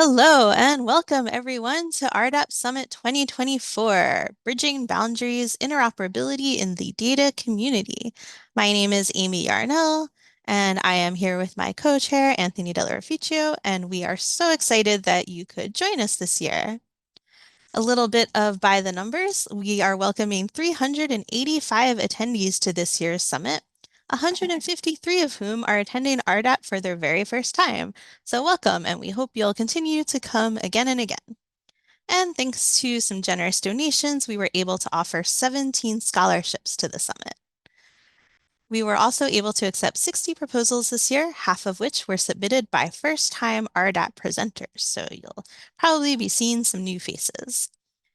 Hello and welcome everyone to RDAP Summit 2024, Bridging Boundaries, Interoperability in the Data Community. My name is Amy Yarnell, and I am here with my co-chair, Anthony Dell'Orficio, and we are so excited that you could join us this year. A little bit of by the numbers, we are welcoming 385 attendees to this year's summit, 153 of whom are attending RDAP for their very first time. So welcome, and we hope you'll continue to come again and again. And thanks to some generous donations, we were able to offer 17 scholarships to the summit. We were also able to accept 60 proposals this year, half of which were submitted by first-time RDAP presenters, so you'll probably be seeing some new faces.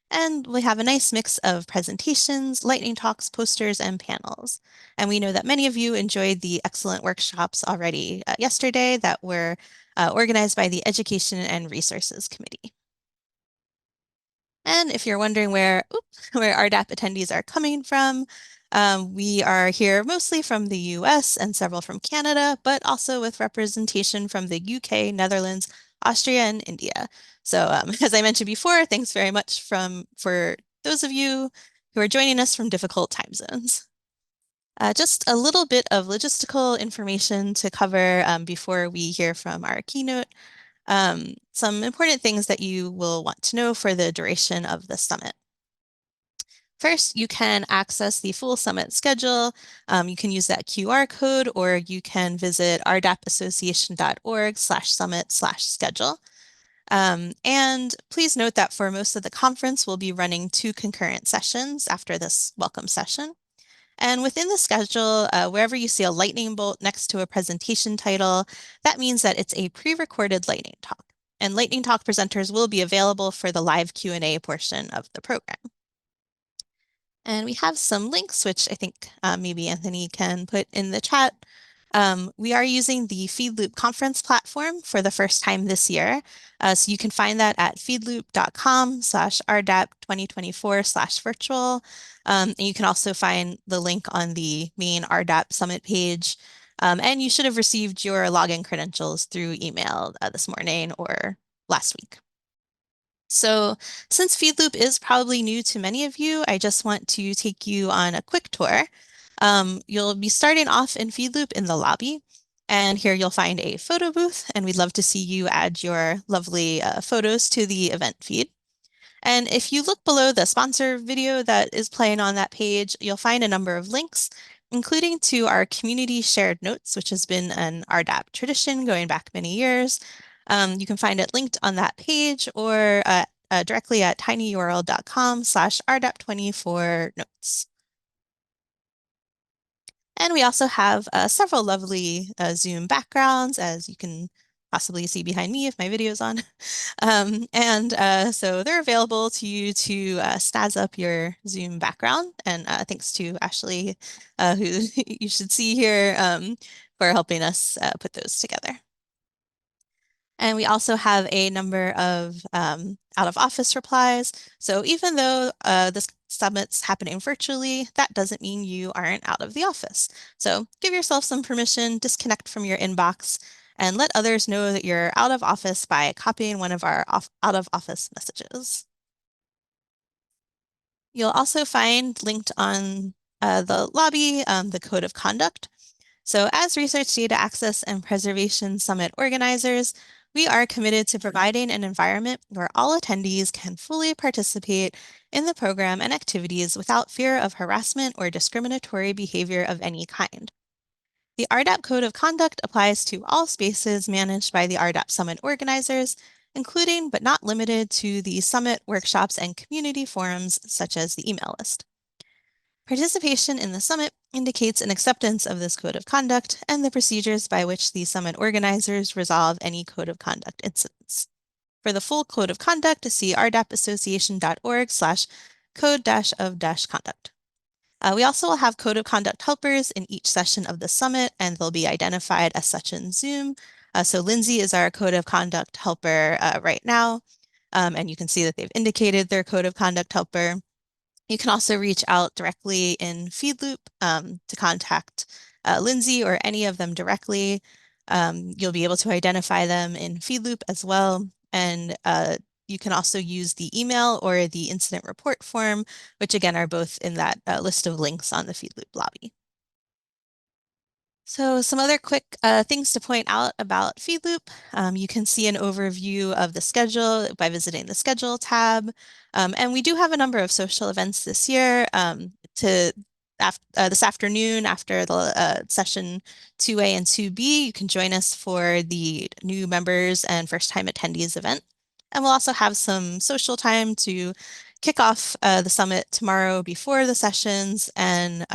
And we have a nice mix of presentations, lightning talks, posters, and panels. And we know that many of you enjoyed the excellent workshops already yesterday that were organized by the Education and Resources Committee. And if you're wondering where RDAP attendees are coming from, we are here mostly from the US and several from Canada, but also with representation from the UK, Netherlands, Austria, and India. So as I mentioned before, thanks very much for those of you who are joining us from difficult time zones. Just a little bit of logistical information to cover before we hear from our keynote. Some important things that you will want to know for the duration of the summit. First, you can access the full summit schedule. You can use that QR code, or you can visit rdapassociation.org/summit/schedule. And please note that for most of the conference, we'll be running 2 concurrent sessions after this welcome session. And within the schedule, wherever you see a lightning bolt next to a presentation title, that means that it's a pre-recorded lightning talk. And lightning talk presenters will be available for the live Q&A portion of the program. And we have some links, which I think maybe Anthony can put in the chat. We are using the Feedloop conference platform for the first time this year. So you can find that at feedloop.com/rdap2024/virtual. And you can also find the link on the main RDAP Summit page. And you should have received your login credentials through email this morning or last week. So since Feedloop is probably new to many of you, I just want to take you on a quick tour. You'll be starting off in Feedloop in the lobby, and here you'll find a photo booth, and we'd love to see you add your lovely photos to the event feed. And if you look below the sponsor video that is playing on that page, you'll find a number of links, including to our community shared notes, which has been an RDAP tradition going back many years. You can find it linked on that page or directly at tinyurl.com/rdap24notes. And we also have several lovely Zoom backgrounds, as you can possibly see behind me if my video is on. So they're available to you to snazz up your Zoom background. And thanks to Ashley, who you should see here, for helping us put those together. And we also have a number of out-of-office replies. So even though this summit's happening virtually, that doesn't mean you aren't out of the office. So give yourself some permission, disconnect from your inbox, and let others know that you're out of office by copying one of our out-of-office messages. You'll also find linked on the lobby the code of conduct. So as Research Data Access and Preservation Summit organizers, we are committed to providing an environment where all attendees can fully participate in the program and activities without fear of harassment or discriminatory behavior of any kind. The RDAP Code of Conduct applies to all spaces managed by the RDAP Summit organizers, including but not limited to the summit, workshops, and community forums, such as the email list. Participation in the summit indicates an acceptance of this code of conduct and the procedures by which the summit organizers resolve any code of conduct incidents. For the full code of conduct, see rdapassociation.org/code-of-conduct. We also will have code of conduct helpers in each session of the summit, and they'll be identified as such in Zoom. So Lindsay is our code of conduct helper right now, and you can see that they've indicated their code of conduct helper. You can also reach out directly in Feedloop to contact Lindsay or any of them directly. You'll be able to identify them in Feedloop as well. And you can also use the email or the incident report form, which again are both in that list of links on the FeedLoop lobby. So some other quick things to point out about FeedLoop. You can see an overview of the schedule by visiting the Schedule tab. And we do have a number of social events this year. This afternoon, after the session 2A and 2B, you can join us for the new members and first-time attendees event. And we'll also have some social time to kick off the summit tomorrow before the sessions, and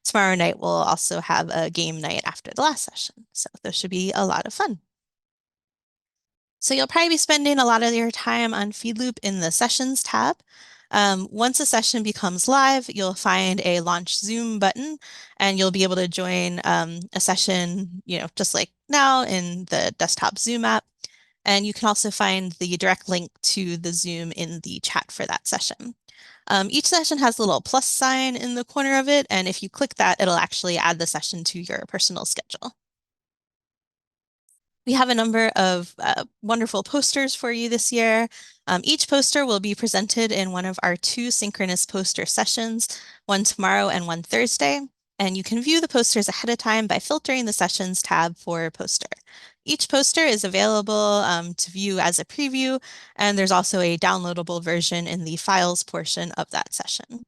tomorrow night we'll also have a game night after the last session. So those should be a lot of fun. So you'll probably be spending a lot of your time on FeedLoop in the Sessions tab. Once a session becomes live, you'll find a Launch Zoom button, and you'll be able to join a session, just like now in the desktop Zoom app. And you can also find the direct link to the Zoom in the chat for that session. Each session has a little plus sign in the corner of it, and if you click that, it'll actually add the session to your personal schedule. We have a number of wonderful posters for you this year. Each poster will be presented in one of our 2 synchronous poster sessions, one tomorrow and one Thursday. And you can view the posters ahead of time by filtering the Sessions tab for poster. Each poster is available to view as a preview, and there's also a downloadable version in the files portion of that session.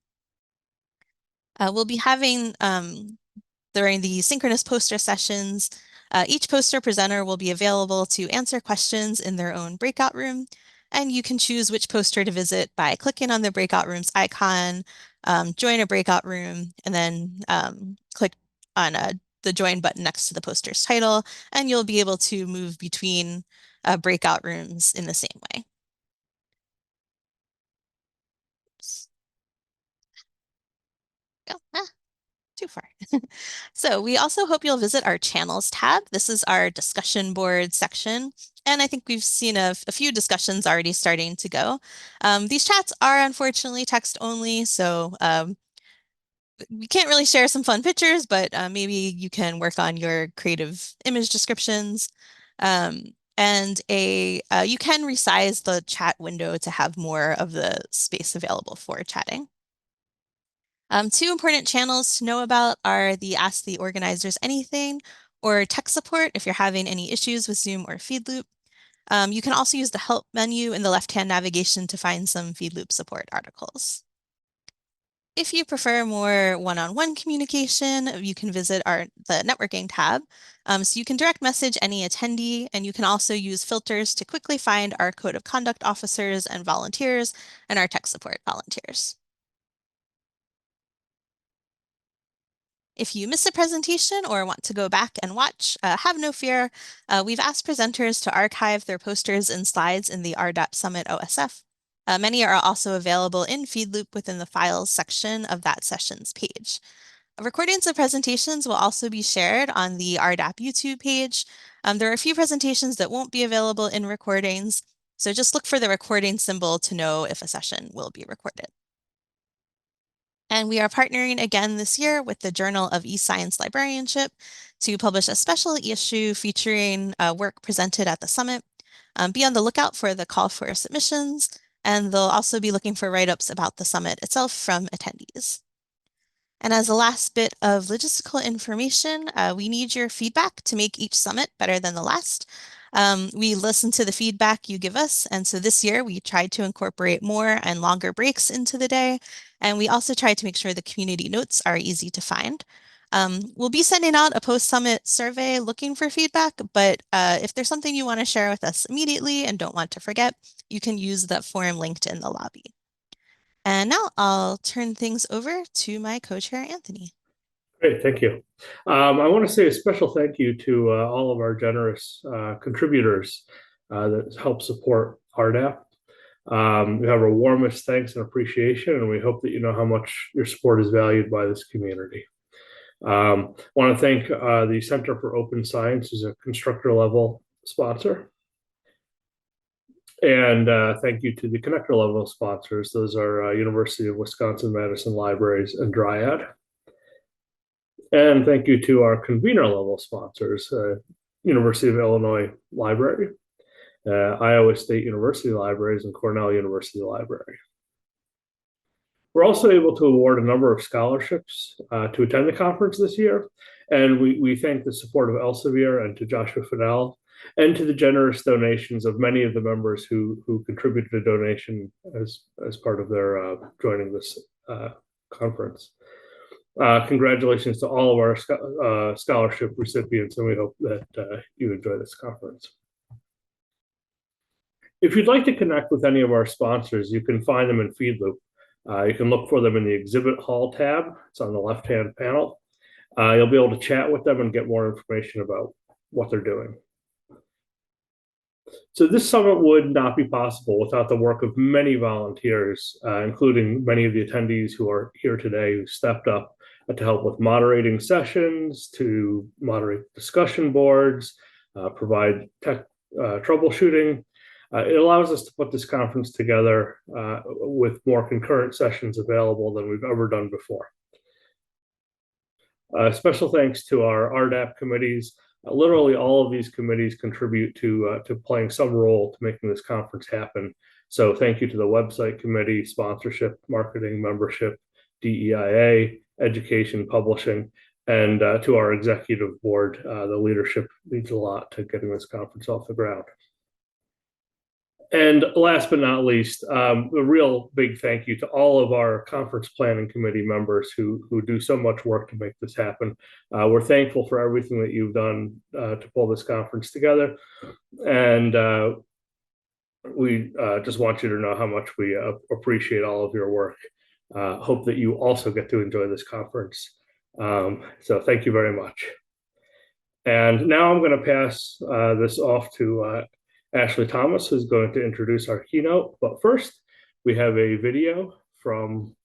We'll be having, during the synchronous poster sessions, each poster presenter will be available to answer questions in their own breakout room, and you can choose which poster to visit by clicking on the breakout room's icon, join a breakout room, and then click on the join button next to the poster's title, and you'll be able to move between breakout rooms in the same way. Oops. Oh, too far. So we also hope you'll visit our channels tab. This is our discussion board section. And I think we've seen a few discussions already starting to go. These chats are unfortunately text only, so we can't really share some fun pictures, but maybe you can work on your creative image descriptions. And you can resize the chat window to have more of the space available for chatting. 2 important channels to know about are the Ask the Organizers Anything or tech support if you're having any issues with Zoom or FeedLoop. You can also use the help menu in the left-hand navigation to find some FeedLoop support articles. If you prefer more one-on-one communication, you can visit the networking tab. So you can direct message any attendee, and you can also use filters to quickly find our code of conduct officers and volunteers and our tech support volunteers. If you miss a presentation or want to go back and watch, have no fear. We've asked presenters to archive their posters and slides in the RDAP Summit OSF. Many are also available in FeedLoop within the Files section of that session's page. Recordings of presentations will also be shared on the RDAP YouTube page. There are a few presentations that won't be available in recordings, so just look for the recording symbol to know if a session will be recorded. And we are partnering again this year with the Journal of eScience Librarianship to publish a special issue featuring work presented at the summit. Be on the lookout for the call for submissions, and they'll also be looking for write-ups about the summit itself from attendees. And as a last bit of logistical information, we need your feedback to make each summit better than the last. We listen to the feedback you give us, and so this year we tried to incorporate more and longer breaks into the day, and we also tried to make sure the community notes are easy to find. We'll be sending out a post-summit survey looking for feedback, but if there's something you want to share with us immediately and don't want to forget, you can use the form linked in the lobby. And now I'll turn things over to my co-chair, Anthony. Great, thank you. I want to say a special thank you to all of our generous contributors that help support RDAP. We have our warmest thanks and appreciation, and we hope that you know how much your support is valued by this community. I want to thank the Center for Open Science as a constructor level sponsor. And thank you to the connector level sponsors. Those are University of Wisconsin-Madison Libraries and Dryad. And thank you to our convener level sponsors, University of Illinois Library Iowa State University Libraries, and Cornell University Library. We're also able to award a number of scholarships to attend the conference this year, and we thank the support of Elsevier and to Joshua Fidel, and to the generous donations of many of the members who contributed a donation as part of their joining this conference. Congratulations to all of our scholarship recipients, and we hope that you enjoy this conference. If you'd like to connect with any of our sponsors, you can find them in Feedloop. You can look for them in the Exhibit Hall tab. It's on the left-hand panel. You'll be able to chat with them and get more information about what they're doing. So this summit would not be possible without the work of many volunteers, including many of the attendees who are here today who stepped up to help with moderating sessions, to moderate discussion boards, provide tech troubleshooting. It allows us to put this conference together with more concurrent sessions available than we've ever done before. Special thanks to our RDAP committees. Literally all of these committees contribute to playing some role to making this conference happen. So thank you to the website committee, sponsorship, marketing, membership, DEIA, education, publishing, and to our executive board. The leadership means a lot to getting this conference off the ground. And last but not least, a real big thank you to all of our conference planning committee members who do so much work to make this happen. We're thankful for everything that you've done to pull this conference together. And we just want you to know how much we appreciate all of your work. Hope that you also get to enjoy this conference. So thank you very much. And now I'm going to pass this off to Ashley Thomas, who's going to introduce our keynote. But first, we have a video from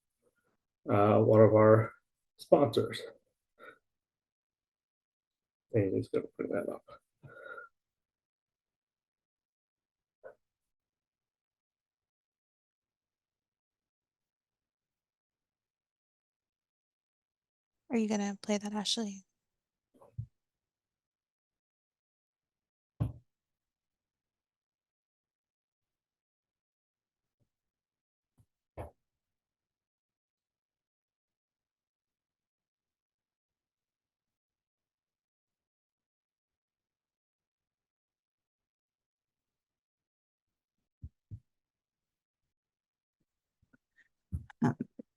one of our sponsors. Amy's going to bring that up. Are you going to play that, Ashley?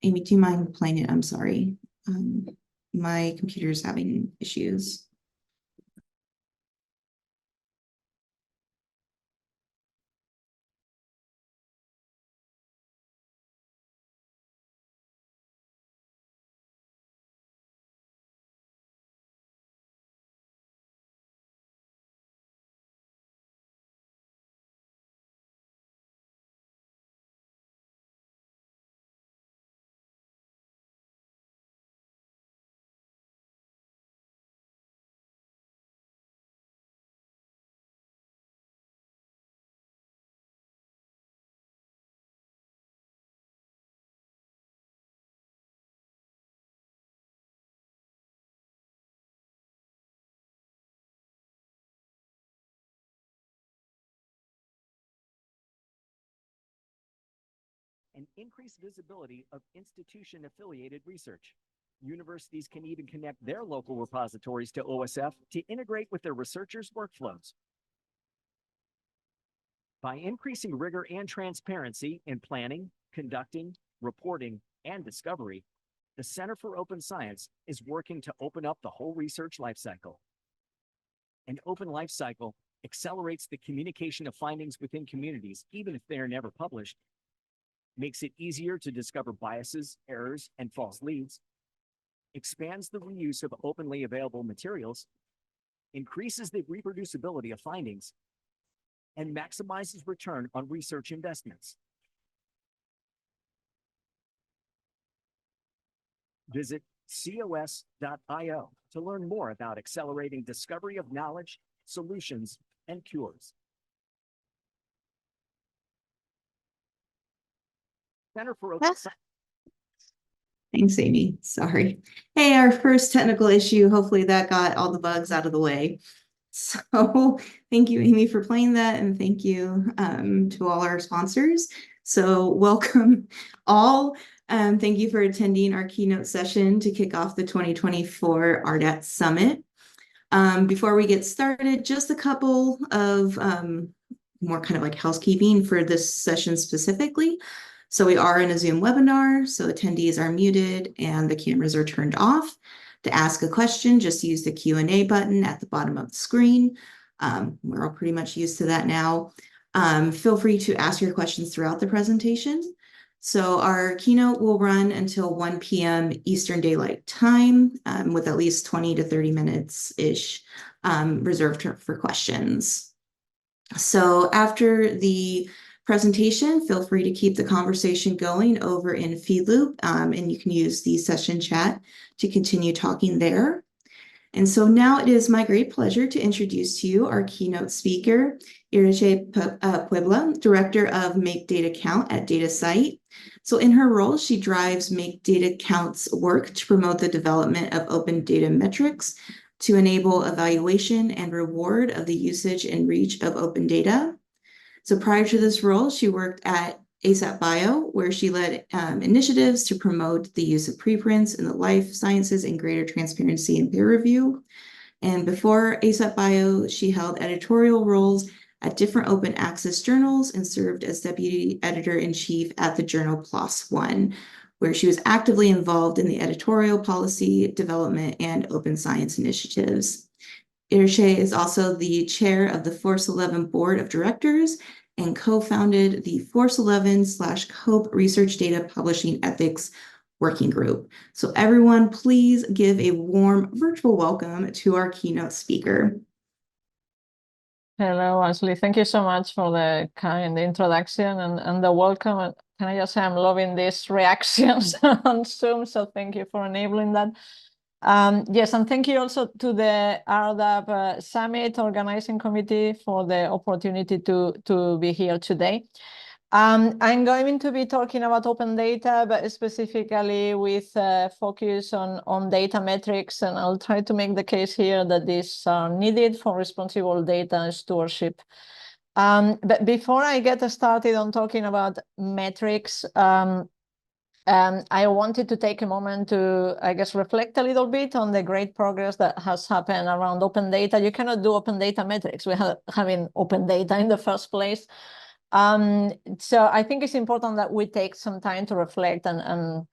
Amy, do you mind playing it? I'm sorry. My computer's having issues. And increase visibility of institution-affiliated research. Universities can even connect their local repositories to OSF to integrate with their researchers' workflows. By increasing rigor and transparency in planning, conducting, reporting, and discovery, the Center for Open Science is working to open up the whole research lifecycle. An open lifecycle accelerates the communication of findings within communities, even if they are never published, makes it easier to discover biases, errors, and false leads, expands the reuse of openly available materials, increases the reproducibility of findings, and maximizes return on research investments. Visit cos.io to learn more about accelerating discovery of knowledge, solutions, and cures. Center for Open Science. Thanks, Amy. Sorry. Hey, our first technical issue. Hopefully that got all the bugs out of the way. So thank you, Amy, for playing that, and thank you to all our sponsors. So welcome all. Thank you for attending our keynote session to kick off the 2024 RDAP Summit. Before we get started, just a couple of more kind of like housekeeping for this session specifically. So we are in a Zoom webinar, so attendees are muted and the cameras are turned off. To ask a question, just use the Q&A button at the bottom of the screen. We're all pretty much used to that now. Feel free to ask your questions throughout the presentation. So our keynote will run until 1 p.m. Eastern Daylight Time, with at least 20 to 30 minutes-ish reserved for questions. So after the presentation, feel free to keep the conversation going over in Feedloop, and you can use the session chat to continue talking there. And so now it is my great pleasure to introduce to you our keynote speaker, Iriche Puebla, Director of Make Data Count at DataCite. So in her role, she drives Make Data Count's work to promote the development of open data metrics to enable evaluation and reward of the usage and reach of open data. So prior to this role, she worked at ASAP Bio, where she led initiatives to promote the use of preprints in the life sciences and greater transparency in peer review. And before ASAP Bio, she held editorial roles at different open access journals and served as deputy editor-in-chief at the journal PLOS One, where she was actively involved in the editorial policy development and open science initiatives. Iriche is also the chair of the Force 11 Board of Directors and co-founded the Force 11/COPE Research Data Publishing Ethics Working Group. So everyone, please give a warm virtual welcome to our keynote speaker. Hello, Ashley. Thank you so much for the kind introduction and the welcome. Can I just say I'm loving these reactions on Zoom, so thank you for enabling that. Yes, and thank you also to the RDAP Summit Organizing Committee for the opportunity to be here today. I'm going to be talking about open data, but specifically with focus on data metrics, and I'll try to make the case here that these are needed for responsible data stewardship. But before I get started on talking about metrics, I wanted to take a moment to, I guess, reflect a little bit on the great progress that has happened around open data. You cannot do open data metrics without having open data in the first place. So I think it's important that we take some time to reflect and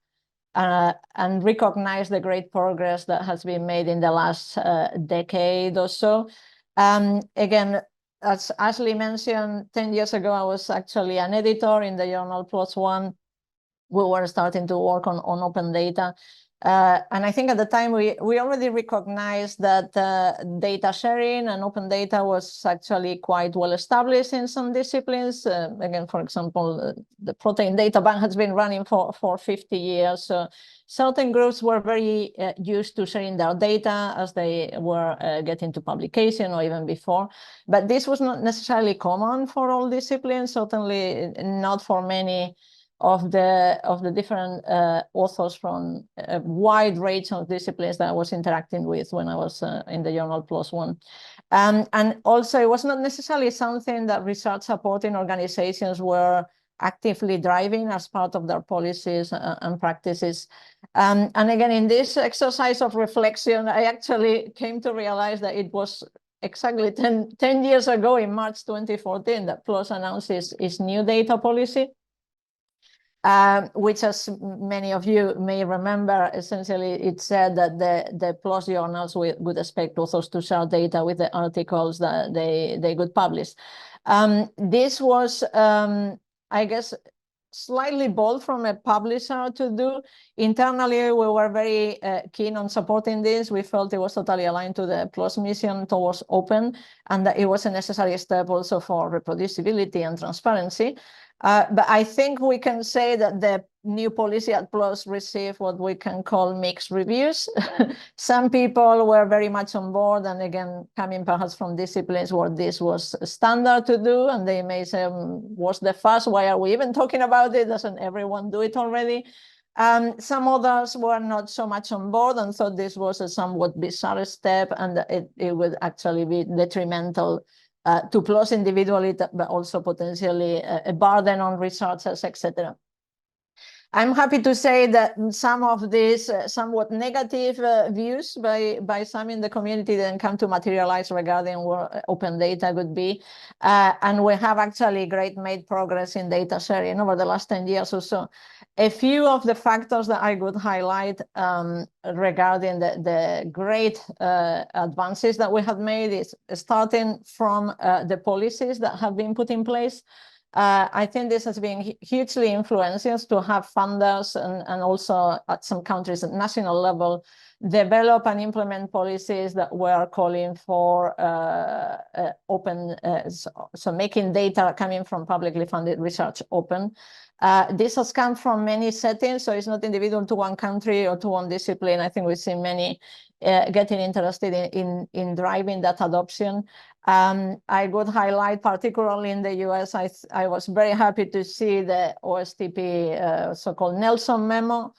recognize the great progress that has been made in the last decade or so. Again, as Ashley mentioned, 10 years ago, I was actually an editor in the journal PLOS One. We were starting to work on open data. And I think at the time we already recognized that data sharing and open data was actually quite well established in some disciplines. Again, for example, the protein data bank has been running for 50 years. So certain groups were very used to sharing their data as they were getting to publication or even before. But this was not necessarily common for all disciplines, certainly not for many of the different authors from a wide range of disciplines that I was interacting with when I was in the journal PLOS One. And also, it was not necessarily something that research supporting organizations were actively driving as part of their policies and practices. And again, in this exercise of reflection, I actually came to realize that it was exactly 10 years ago in March 2014 that PLOS announced its new data policy. Which, as many of you may remember, essentially it said that the PLOS journals would expect authors to share data with the articles that they could publish. This was, I guess, slightly bold from a publisher to do. Internally, we were very keen on supporting this. We felt it was totally aligned to the PLOS mission towards open, and that it was a necessary step also for reproducibility and transparency. But I think we can say that the new policy at PLOS received what we can call mixed reviews. Some people were very much on board, and again, coming perhaps from disciplines where this was standard to do, and they may say, what's the fuss? Why are we even talking about it? Doesn't everyone do it already? Some others were not so much on board and thought this was a somewhat bizarre step, and it would actually be detrimental to PLOS individually, but also potentially a burden on researchers, etc. I'm happy to say that some of these somewhat negative views by some in the community then come to materialize regarding what open data would be. And we have actually made progress in data sharing over the last 10 years or so. A few of the factors that I would highlight regarding the great advances that we have made is starting from the policies that have been put in place. I think this has been hugely influential to have funders and also at some countries at national level develop and implement policies that were calling for open, so making data coming from publicly funded research open. This has come from many settings, so it's not individual to one country or to one discipline. I think we've seen many getting interested in driving that adoption. I would highlight, particularly in the US, I was very happy to see the OSTP so-called Nelson memo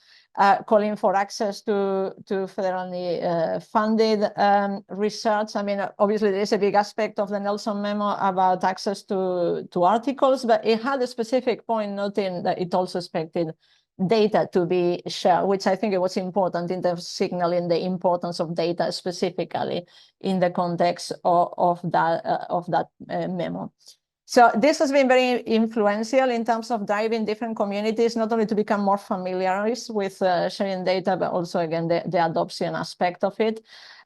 calling for access to federally funded research. I mean, obviously, there is a big aspect of the Nelson memo about access to articles, but it had a specific point noting that it also expected data to be shared, which I think it was important in terms of signaling the importance of data specifically in the context of that memo. So this has been very influential in terms of driving different communities, not only to become more familiarized with sharing data, but also, again, the adoption aspect of it.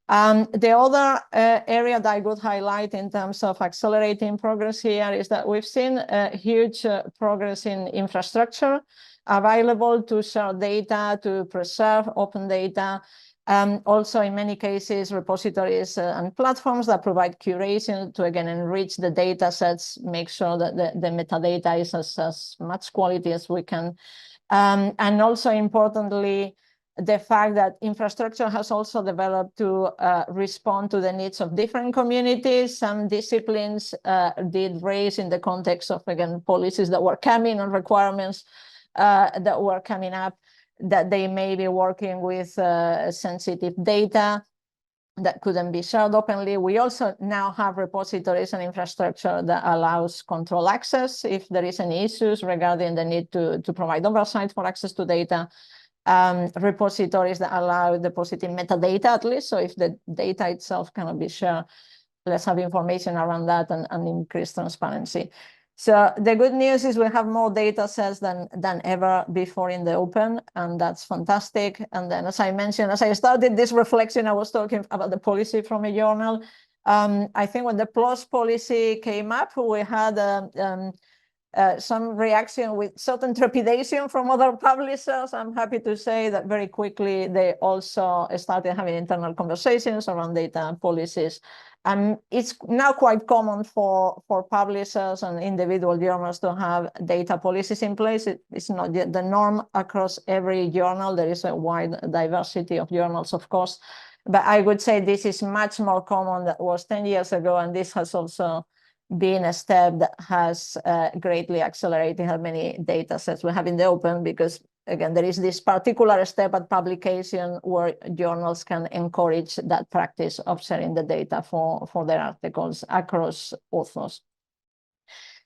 The other area that I would highlight in terms of accelerating progress here is that we've seen huge progress in infrastructure available to share data, to preserve open data. Also, in many cases, repositories and platforms that provide curation to, again, enrich the data sets, make sure that the metadata is as much quality as we can. And also, importantly, the fact that infrastructure has also developed to respond to the needs of different communities. Some disciplines did raise in the context of, again, policies that were coming and requirements that were coming up, that they may be working with sensitive data that couldn't be shared openly. We also now have repositories and infrastructure that allows control access if there is any issues regarding the need to provide oversight for access to data. Repositories that allow depositing metadata at least, so if the data itself cannot be shared, let's have information around that and increase transparency. So the good news is we have more data sets than ever before in the open, and that's fantastic. And then, as I mentioned, as I started this reflection, I was talking about the policy from a journal. I think when the PLOS policy came up, we had some reaction with certain trepidation from other publishers. I'm happy to say that very quickly they also started having internal conversations around data policies. And it's now quite common for publishers and individual journals to have data policies in place. It's not yet the norm across every journal. There is a wide diversity of journals, of course. But I would say this is much more common than it was 10 years ago. And this has also been a step that has greatly accelerated how many data sets we have in the open, because again, there is this particular step at publication where journals can encourage that practice of sharing the data for their articles across authors.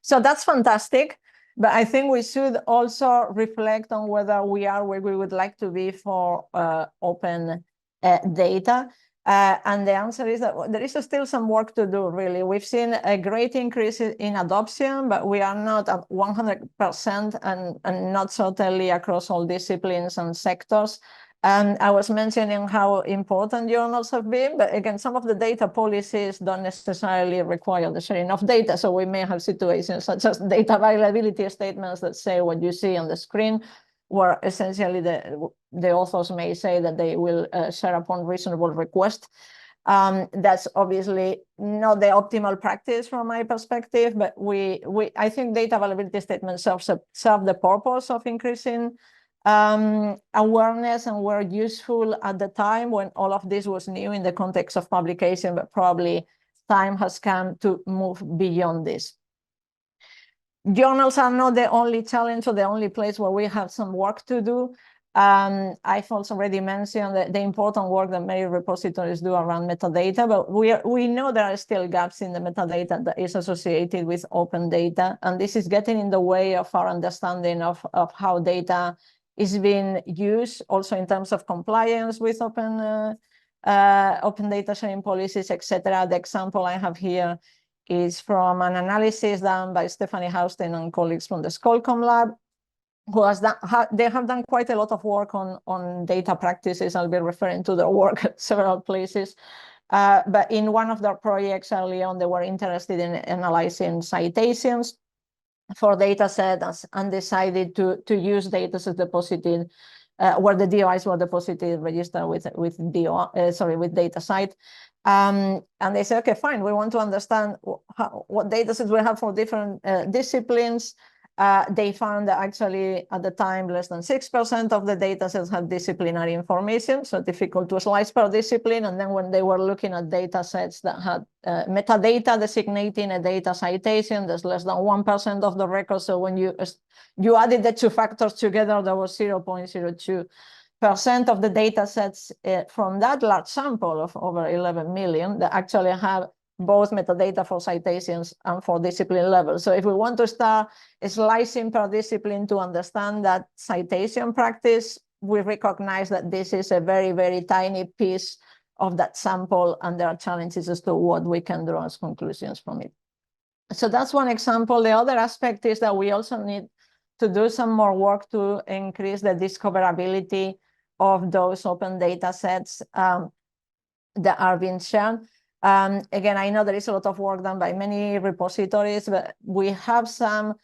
So that's fantastic. But I think we should also reflect on whether we are where we would like to be for open data. And the answer is that there is still some work to do, really. We've seen a great increase in adoption, but we are not at 100% and not certainly across all disciplines and sectors. And I was mentioning how important journals have been, but again, some of the data policies don't necessarily require the sharing of data. So we may have situations such as data availability statements that say what you see on the screen, where essentially the authors may say that they will share upon reasonable request. That's obviously not the optimal practice from my perspective, but I think data availability statements serve the purpose of increasing awareness and were useful at the time when all of this was new in the context of publication, but probably time has come to move beyond this. Journals are not the only challenge or the only place where we have some work to do. I've also already mentioned the important work that many repositories do around metadata, but we know there are still gaps in the metadata that is associated with open data, and this is getting in the way of our understanding of how data is being used, also in terms of compliance with open data sharing policies, etc. The example I have here is from an analysis done by Stephanie Hausten and colleagues from the Skolcom lab, who has done, they have done quite a lot of work on data practices. I'll be referring to their work at several places. But in one of their projects early on, they were interested in analyzing citations for data sets and decided to use data sets deposited where the DOIs were deposited, registered with data site. And they said, okay, fine, we want to understand what data sets we have for different disciplines. They found that actually at the time, less than 6% of the data sets had disciplinary information, so difficult to slice per discipline. And then when they were looking at data sets that had metadata designating a data citation, there's less than 1% of the records. So when you added the two factors together, there was 0.02% of the data sets from that large sample of over 11 million that actually have both metadata for citations and for discipline levels. So if we want to start slicing per discipline to understand that citation practice, we recognize that this is a very, very tiny piece of that sample, and there are challenges as to what we can draw as conclusions from it. So that's one example. The other aspect is that we also need to do some more work to increase the discoverability of those open data sets that are being shared. Again, I know there is a lot of work done by many repositories, but we have some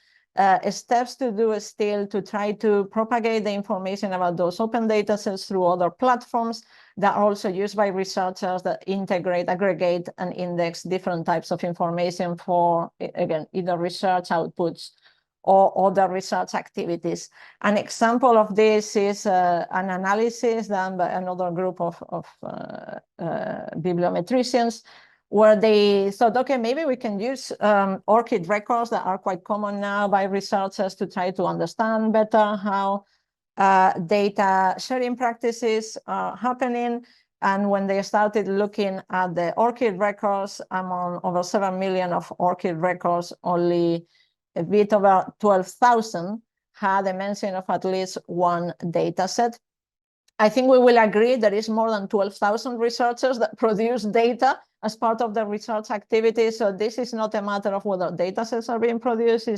steps to do still to try to propagate the information about those open data sets through other platforms that are also used by researchers that integrate, aggregate, and index different types of information for, again, either research outputs or other research activities. An example of this is an analysis done by another group of bibliometricians, where they thought, okay, maybe we can use ORCID records that are quite common now by researchers to try to understand better how data sharing practices are happening. And when they started looking at the ORCID records, among over 7 million of ORCID records, only a bit over 12,000 had a mention of at least one data set. I think we will agree there is more than 12,000 researchers that produce data as part of the research activity. So this is not a matter of whether data sets are being produced,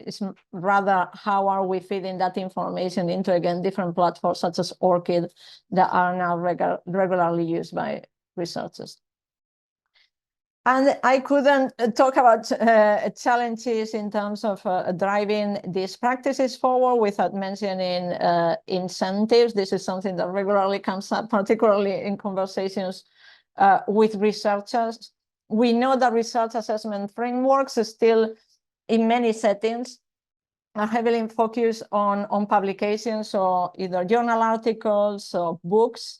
it's rather how are we feeding that information into, again, different platforms such as ORCID that are now regularly used by researchers. And I couldn't talk about challenges in terms of driving these practices forward without mentioning incentives. This is something that regularly comes up, particularly in conversations with researchers. We know that research assessment frameworks are still, in many settings, are heavily focused on publications, or either journal articles or books.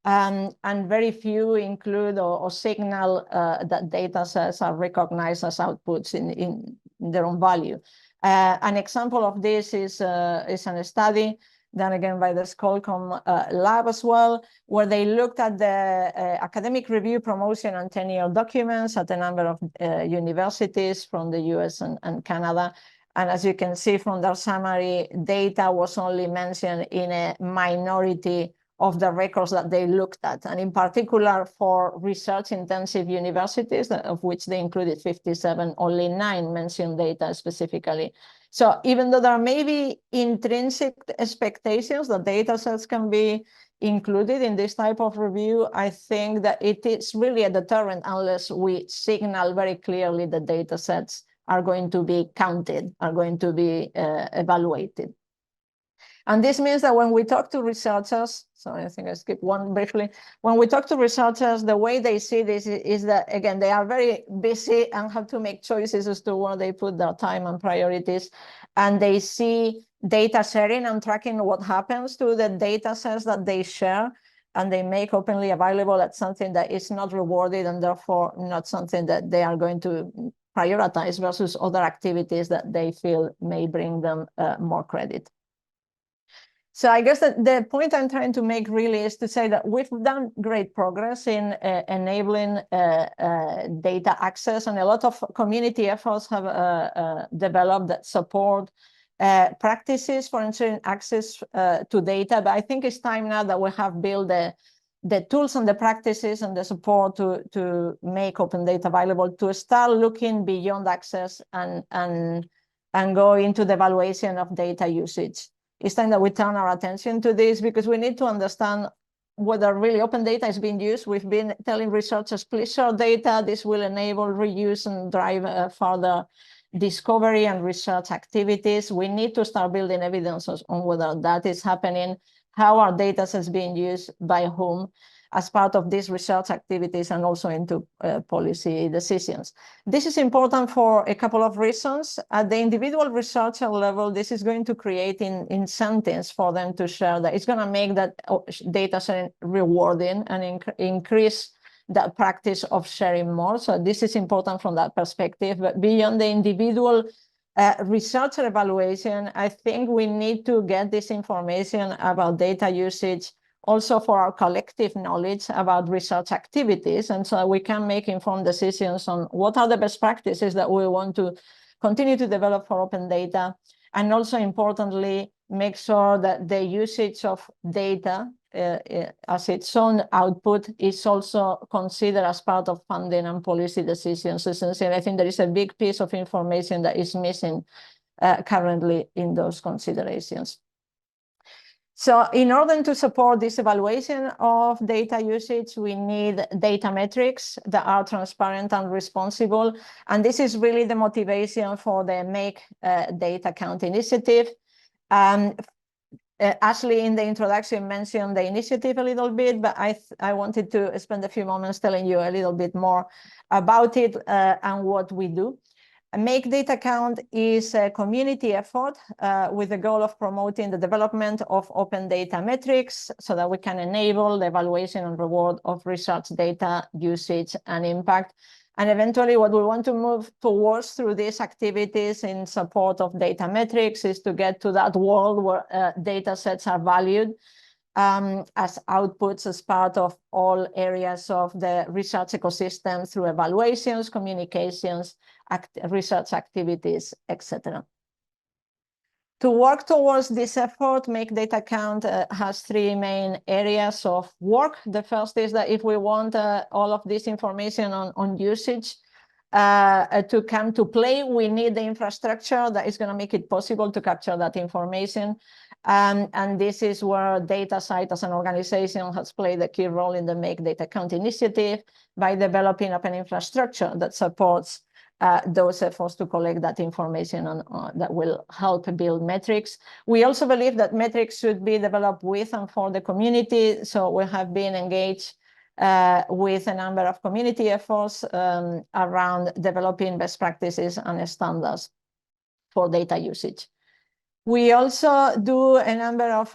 And very few include or signal that data sets are recognized as outputs in their own value. An example of this is a study done again by the Skolcom lab as well, where they looked at the academic review, promotion, and tenure documents at a number of universities from the US and Canada. And as you can see from their summary, data was only mentioned in a minority of the records that they looked at, and in particular for research-intensive universities, of which they included 57, only 9 mentioned data specifically. So even though there may be intrinsic expectations that data sets can be included in this type of review, I think that it is really a deterrent unless we signal very clearly that data sets are going to be counted, are going to be evaluated. And this means that when we talk to researchers, sorry, I think I skipped one briefly. When we talk to researchers, the way they see this is that, again, they are very busy and have to make choices as to where they put their time and priorities. And they see data sharing and tracking what happens to the data sets that they share, and they make openly available as something that is not rewarded and therefore not something that they are going to prioritize versus other activities that they feel may bring them more credit. So I guess that the point I'm trying to make really is to say that we've done great progress in enabling data access, and a lot of community efforts have developed that support practices for ensuring access to data. But I think it's time now that we have built the tools and the practices and the support to make open data available, to start looking beyond access and go into the evaluation of data usage. It's time that we turn our attention to this, because we need to understand whether really open data is being used. We've been telling researchers, please share data. This will enable reuse and drive further discovery and research activities. We need to start building evidence on whether that is happening, how our data sets being used, by whom, as part of these research activities, and also into policy decisions. This is important for a couple of reasons. At the individual researcher level, this is going to create incentives for them to share that. It's going to make that data sharing rewarding and increase the practice of sharing more. So this is important from that perspective. But beyond the individual researcher evaluation, I think we need to get this information about data usage also for our collective knowledge about research activities, and so we can make informed decisions on what are the best practices that we want to continue to develop for open data, and also importantly, make sure that the usage of data as its own output is also considered as part of funding and policy decisions. Essentially, I think there is a big piece of information that is missing currently in those considerations. So in order to support this evaluation of data usage, we need data metrics that are transparent and responsible. And this is really the motivation for the Make Data Count initiative. Ashley, in the introduction, mentioned the initiative a little bit, but I wanted to spend a few moments telling you a little bit more about it and what we do. Make Data Count is a community effort with the goal of promoting the development of open data metrics so that we can enable the evaluation and reward of research data usage and impact. And eventually what we want to move towards through these activities in support of data metrics is to get to that world where data sets are valued as outputs as part of all areas of the research ecosystem through evaluations, communications, research activities, etc. To work towards this effort, Make Data Count has three main areas of work. The first is that if we want all of this information on usage to come to play, we need the infrastructure that is going to make it possible to capture that information. And this is where DataCite as an organization has played a key role in the Make Data Count initiative by developing open infrastructure that supports those efforts to collect that information that will help build metrics. We also believe that metrics should be developed with and for the community. So we have been engaged with a number of community efforts around developing best practices and standards for data usage. We also do a number of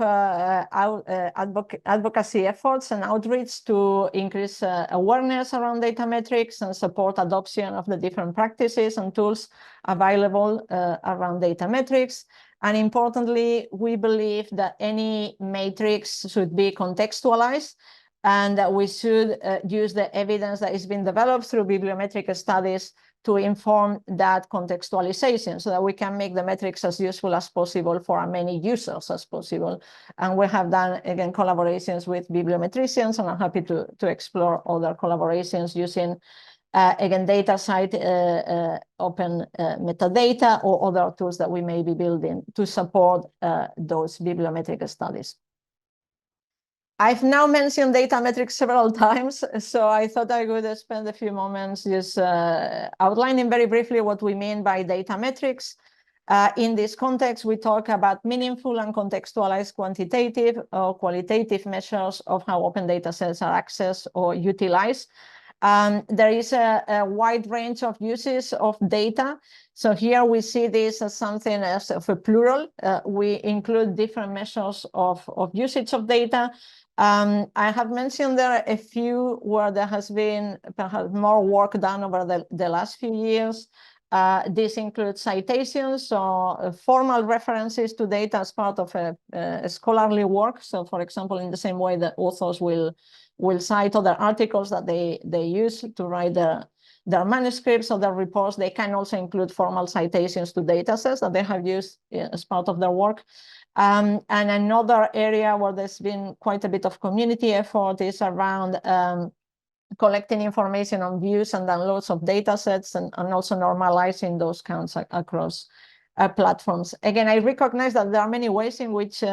advocacy efforts and outreach to increase awareness around data metrics and support adoption of the different practices and tools available around data metrics. And importantly, we believe that any matrix should be contextualized and that we should use the evidence that is being developed through bibliometric studies to inform that contextualization so that we can make the metrics as useful as possible for as many users as possible. And we have done, again, collaborations with bibliometricians, and I'm happy to explore other collaborations using, again, DataCite, open metadata, or other tools that we may be building to support those bibliometric studies. I've now mentioned data metrics several times, so I thought I would spend a few moments just outlining very briefly what we mean by data metrics. In this context, we talk about meaningful and contextualized quantitative or qualitative measures of how open data sets are accessed or utilized. There is a wide range of uses of data. So here we see this as something as of a plural. We include different measures of usage of data. I have mentioned there a few where there has been perhaps more work done over the last few years. This includes citations, so formal references to data as part of a scholarly work. So, for example, in the same way that authors will cite other articles that they use to write their manuscripts or their reports, they can also include formal citations to data sets that they have used as part of their work. And another area where there's been quite a bit of community effort is around collecting information on views and downloads of data sets and also normalizing those counts across platforms. Again, I recognize that there are many ways in which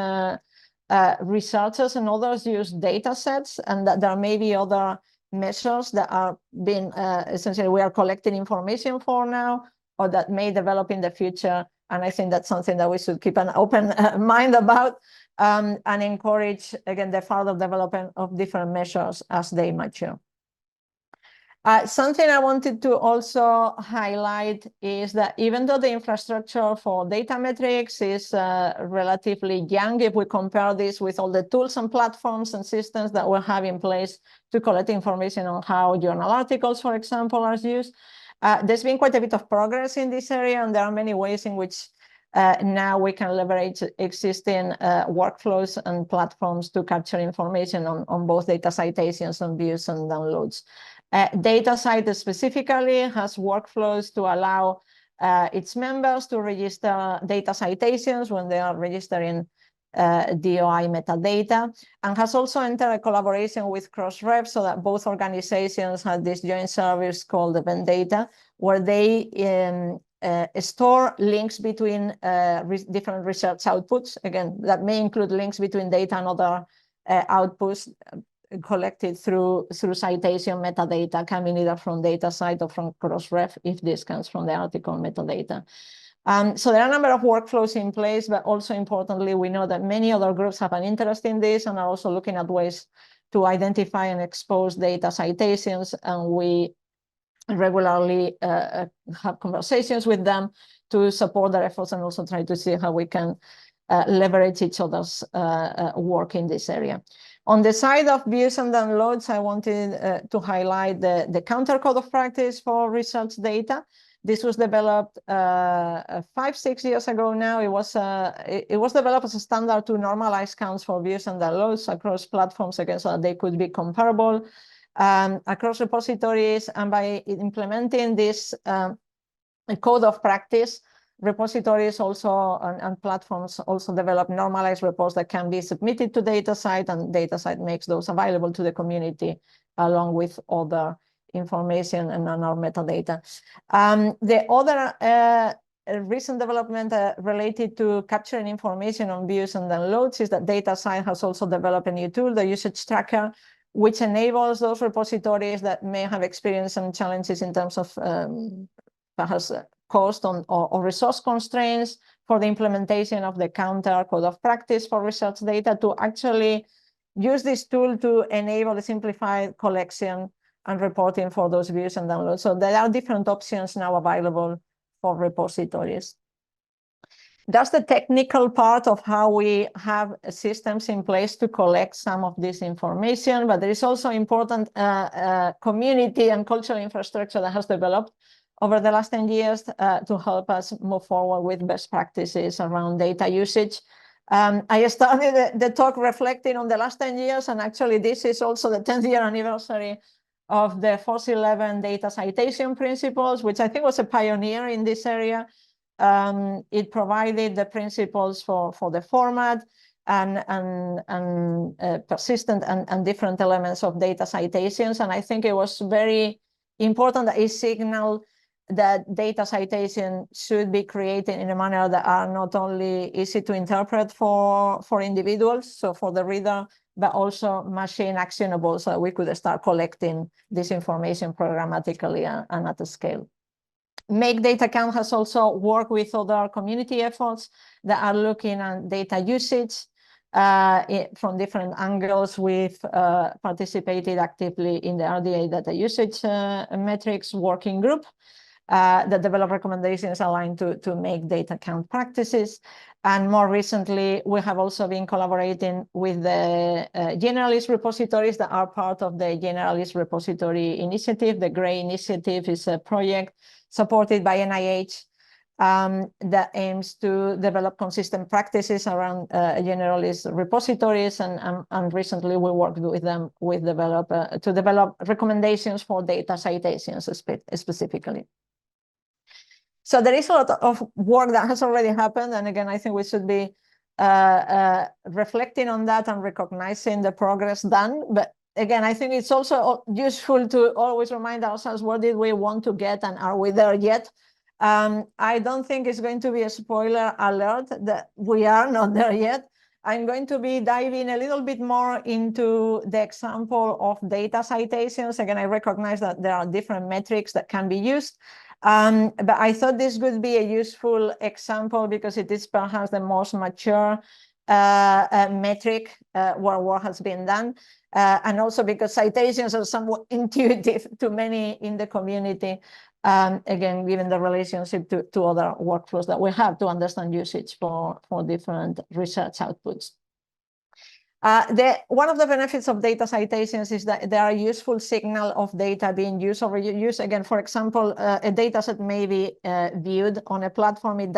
researchers and others use data sets, and that there may be other measures that are being essentially we are collecting information for now, or that may develop in the future. And I think that's something that we should keep an open mind about, and encourage, again, the further development of different measures as they mature. Something I wanted to also highlight is that even though the infrastructure for data metrics is relatively young, if we compare this with all the tools and platforms and systems that we have in place to collect information on how journal articles, for example, are used, there's been quite a bit of progress in this area, and there are many ways in which now we can leverage existing workflows and platforms to capture information on both data citations and views and downloads. DataCite specifically has workflows to allow its members to register data citations when they are registering DOI metadata, and has also entered a collaboration with Crossref so that both organizations have this joint service called Event Data, where they store links between different research outputs. Again, that may include links between data and other outputs collected through citation metadata coming either from DataCite or from Crossref if this comes from the article metadata. So there are a number of workflows in place, but also importantly, we know that many other groups have an interest in this and are also looking at ways to identify and expose data citations, and we regularly have conversations with them to support their efforts and also try to see how we can leverage each other's work in this area. On the side of views and downloads, I wanted to highlight the counter code of practice for research data. This was developed 5-6 years ago now. It was developed as a standard to normalize counts for views and downloads across platforms, again, so that they could be comparable across repositories. And by implementing this code of practice, repositories also and platforms also develop normalized reports that can be submitted to DataCite, and DataCite makes those available to the community along with other information and our metadata. The other recent development related to capturing information on views and downloads is that DataCite has also developed a new tool, the usage tracker, which enables those repositories that may have experienced some challenges in terms of perhaps cost or resource constraints for the implementation of the counter code of practice for research data to actually use this tool to enable the simplified collection and reporting for those views and downloads. So there are different options now available for repositories. That's the technical part of how we have systems in place to collect some of this information, but there is also important community and cultural infrastructure that has developed over the last 10 years to help us move forward with best practices around data usage. I started the talk reflecting on the last 10 years, and actually this is also the 10th year anniversary of the FOSS 11 data citation principles, which I think was a pioneer in this area. It provided the principles for the format and persistent and different elements of data citations. And I think it was very important that it signaled that data citation should be created in a manner that are not only easy to interpret for individuals, so for the reader, but also machine actionable, so that we could start collecting this information programmatically and at a scale. Make Data Count has also worked with other community efforts that are looking at data usage from different angles. We've participated actively in the RDA data usage metrics working group that develop recommendations aligned to make data count practices. And more recently, we have also been collaborating with the generalist repositories that are part of the Generalist Repository Initiative. The GRAY Initiative is a project supported by NIH, that aims to develop consistent practices around generalist repositories, and recently we worked with them to develop recommendations for data citations specifically. So there is a lot of work that has already happened, and again, I think we should be reflecting on that and recognizing the progress done. But again, I think it's also useful to always remind ourselves, what did we want to get, and are we there yet? I don't think it's going to be a spoiler alert that we are not there yet. I'm going to be diving a little bit more into the example of data citations. Again, I recognize that there are different metrics that can be used. But I thought this would be a useful example because it is perhaps the most mature metric where work has been done. And also because citations are somewhat intuitive to many in the community. Again, given the relationship to other workflows that we have to understand usage for different research outputs. One of the benefits of data citations is that they are a useful signal of data being used or reused. Again, for example, a data set may be viewed on a platform. It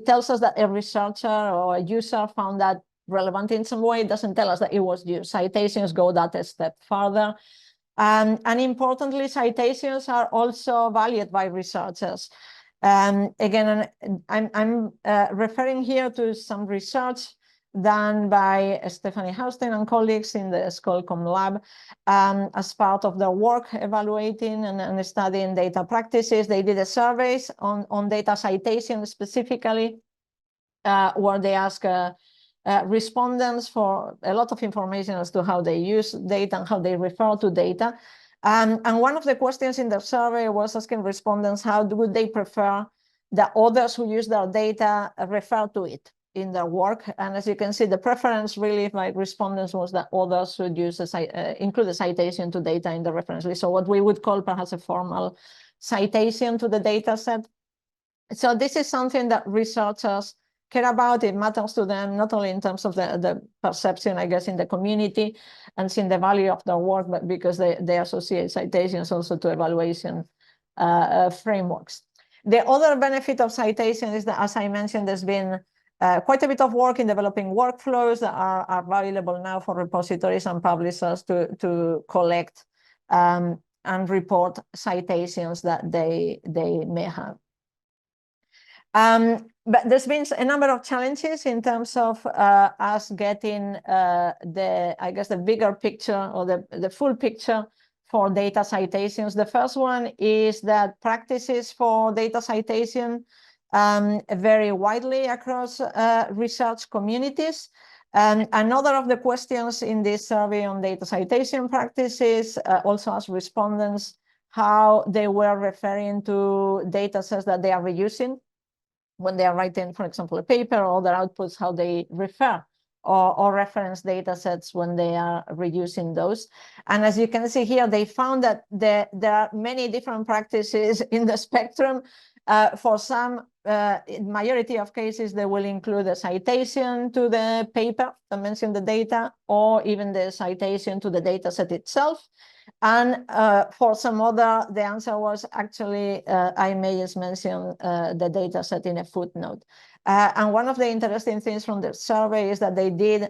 tells us that a researcher or a user found that relevant in some way. It doesn't tell us that it was used. Citations go that a step further. And importantly, citations are also valued by researchers. Again, I'm referring here to some research done by Stephanie Hausten and colleagues in the Skolcom lab as part of their work evaluating and studying data practices. They did a surveys on data citation specifically, where they ask respondents for a lot of information as to how they use data and how they refer to data. And one of the questions in the survey was asking respondents how would they prefer that others who use their data refer to it in their work. And as you can see, the preference really by respondents was that others should use include a citation to data in the reference list. So what we would call perhaps a formal citation to the data set. So this is something that researchers care about. It matters to them, not only in terms of the perception, I guess, in the community and seeing the value of their work, but because they associate citations also to evaluation frameworks. The other benefit of citation is that, as I mentioned, there's been quite a bit of work in developing workflows that are available now for repositories and publishers to collect and report citations that they may have. But there's been a number of challenges in terms of us getting the bigger picture or the full picture for data citations. The first one is that practices for data citation vary widely across research communities. Another of the questions in this survey on data citation practices also asked respondents how they were referring to data sets that they are reusing when they are writing, for example, a paper or other outputs, how they refer or reference data sets when they are reusing those. And as you can see here, they found that there are many different practices in the spectrum. For some, in majority of cases, they will include a citation to the paper that mentions the data, or even the citation to the data set itself. And for some other, the answer was actually, I may just mention the data set in a footnote. And one of the interesting things from the survey is that they did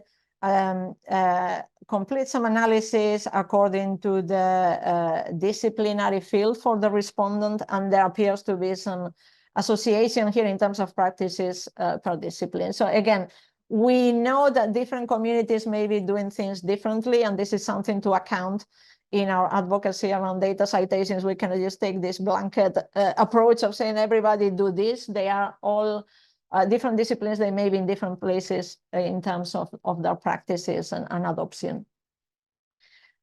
complete some analysis according to the disciplinary field for the respondent, and there appears to be some association here in terms of practices per discipline. So again, we know that different communities may be doing things differently, and this is something to account in our advocacy around data citations. We cannot just take this blanket approach of saying everybody do this. They are all different disciplines. They may be in different places in terms of their practices and adoption.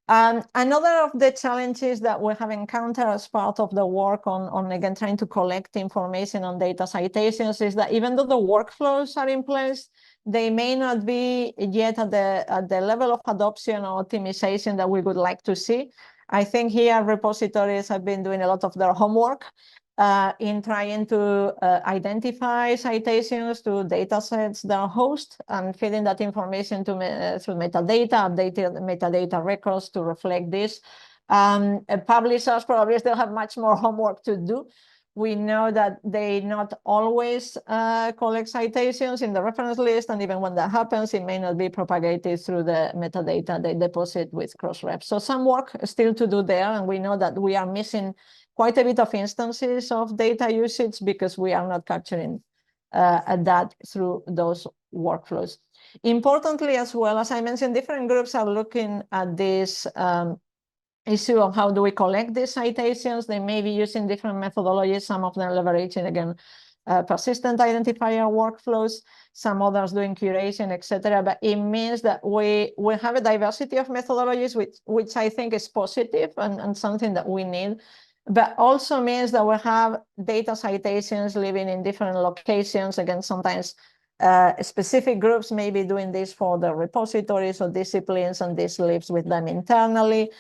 Another of the challenges that we have encountered as part of the work on again, trying to collect information on data citations is that even though the workflows are in place, they may not be yet at the level of adoption or optimization that we would like to see. I think here repositories have been doing a lot of their homework in trying to identify citations to data sets that host and feeding that information to through metadata, updated metadata records to reflect this. Publishers probably still have much more homework to do, We know that they not always collect citations in the reference list, and even when that happens, it may not be propagated through the metadata they deposit with Crossref. So some work still to do there, and we know that we are missing quite a bit of instances of data usage because we are not capturing that through those workflows. Importantly, as well, as I mentioned, different groups are looking at this issue of how do we collect these citations. They may be using different methodologies, some of them leveraging, again, persistent identifier workflows, some others doing curation, etc. But it means that we have a diversity of methodologies, which I think is positive and something that we need, but also means that we have data citations living in different locations. Again, sometimes specific groups may be doing this for the repositories or disciplines, and this lives with them internally.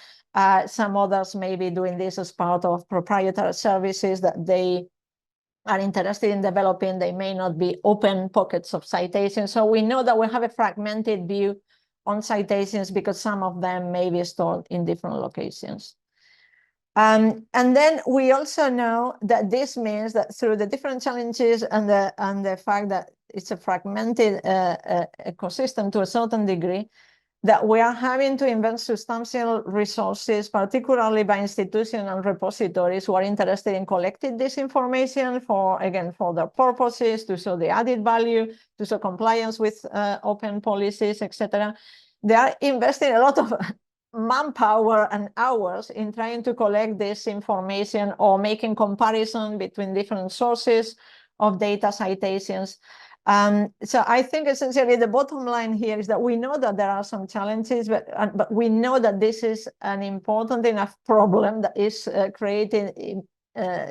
Some others may be doing this as part of proprietary services that they are interested in developing. They may not be open pockets of citations. So we know that we have a fragmented view on citations because some of them may be stored in different locations. And then we also know that this means that through the different challenges and the fact that it's a fragmented ecosystem to a certain degree, that we are having to invest substantial resources, particularly by institutions and repositories who are interested in collecting this information for, again, for their purposes, to show the added value, to show compliance with open policies, etc. They are investing a lot of manpower and hours in trying to collect this information or making comparison between different sources of data citations. So I think essentially the bottom line here is that we know that there are some challenges, but we know that this is an important enough problem that is creating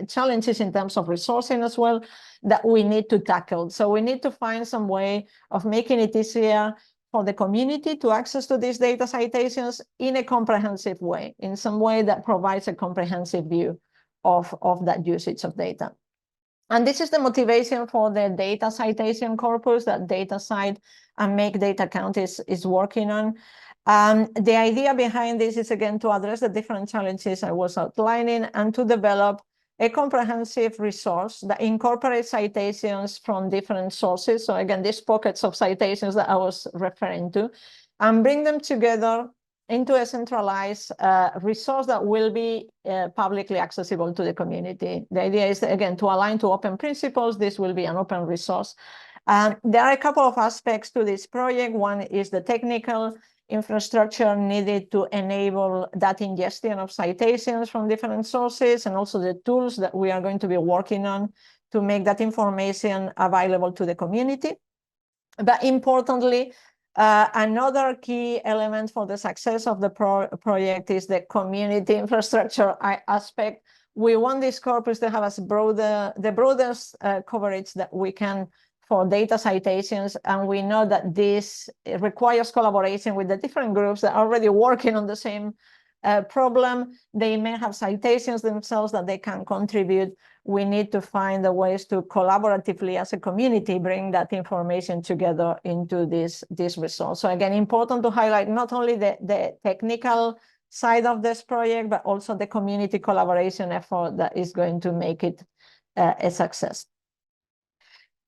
challenges in terms of resourcing as well that we need to tackle. So we need to find some way of making it easier for the community to access to these data citations in a comprehensive way, in some way that provides a comprehensive view of that usage of data. And this is the motivation for the data citation corpus that DataCite and Make Data Count is working on. The idea behind this is, again, to address the different challenges I was outlining and to develop a comprehensive resource that incorporates citations from different sources. So again, these pockets of citations that I was referring to, and bring them together into a centralized resource that will be publicly accessible to the community. The idea is, again, to align to open principles. This will be an open resource. There are a couple of aspects to this project. One is the technical infrastructure needed to enable that ingestion of citations from different sources, and also the tools that we are going to be working on to make that information available to the community. But importantly, another key element for the success of the project is the community infrastructure aspect. We want this corpus to have the broadest coverage that we can for data citations, and we know that this requires collaboration with the different groups that are already working on the same problem. They may have citations themselves that they can contribute. We need to find the ways to collaboratively as a community bring that information together into this resource. So again, important to highlight not only the technical side of this project, but also the community collaboration effort that is going to make it a success.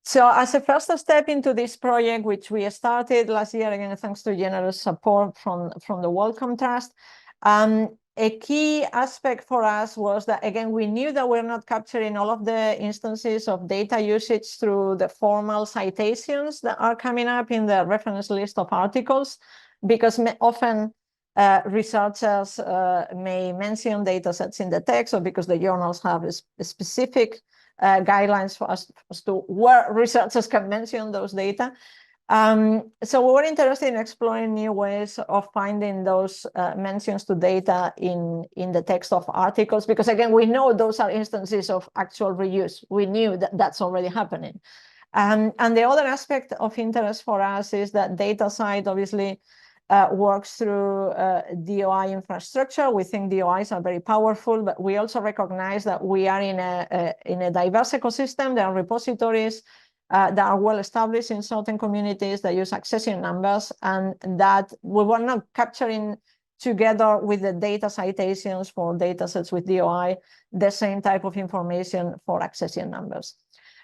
So as a first step into this project, which we started last year, again, thanks to generous support from the Wellcome Trust, a key aspect for us was that, again, we knew that we're not capturing all of the instances of data usage through the formal citations that are coming up in the reference list of articles, because often researchers may mention data sets in the text, or because the journals have a specific guidelines for us as to where researchers can mention those data. So we were interested in exploring new ways of finding those mentions to data in the text of articles, because again, we know those are instances of actual reuse. We knew that that's already happening. And the other aspect of interest for us is that DataCite obviously works through DOI infrastructure. We think DOIs are very powerful, but we also recognize that we are in a diverse ecosystem. There are repositories that are well established in certain communities that use accession numbers, and that we were not capturing together with the data citations for data sets with DOI, the same type of information for accession numbers.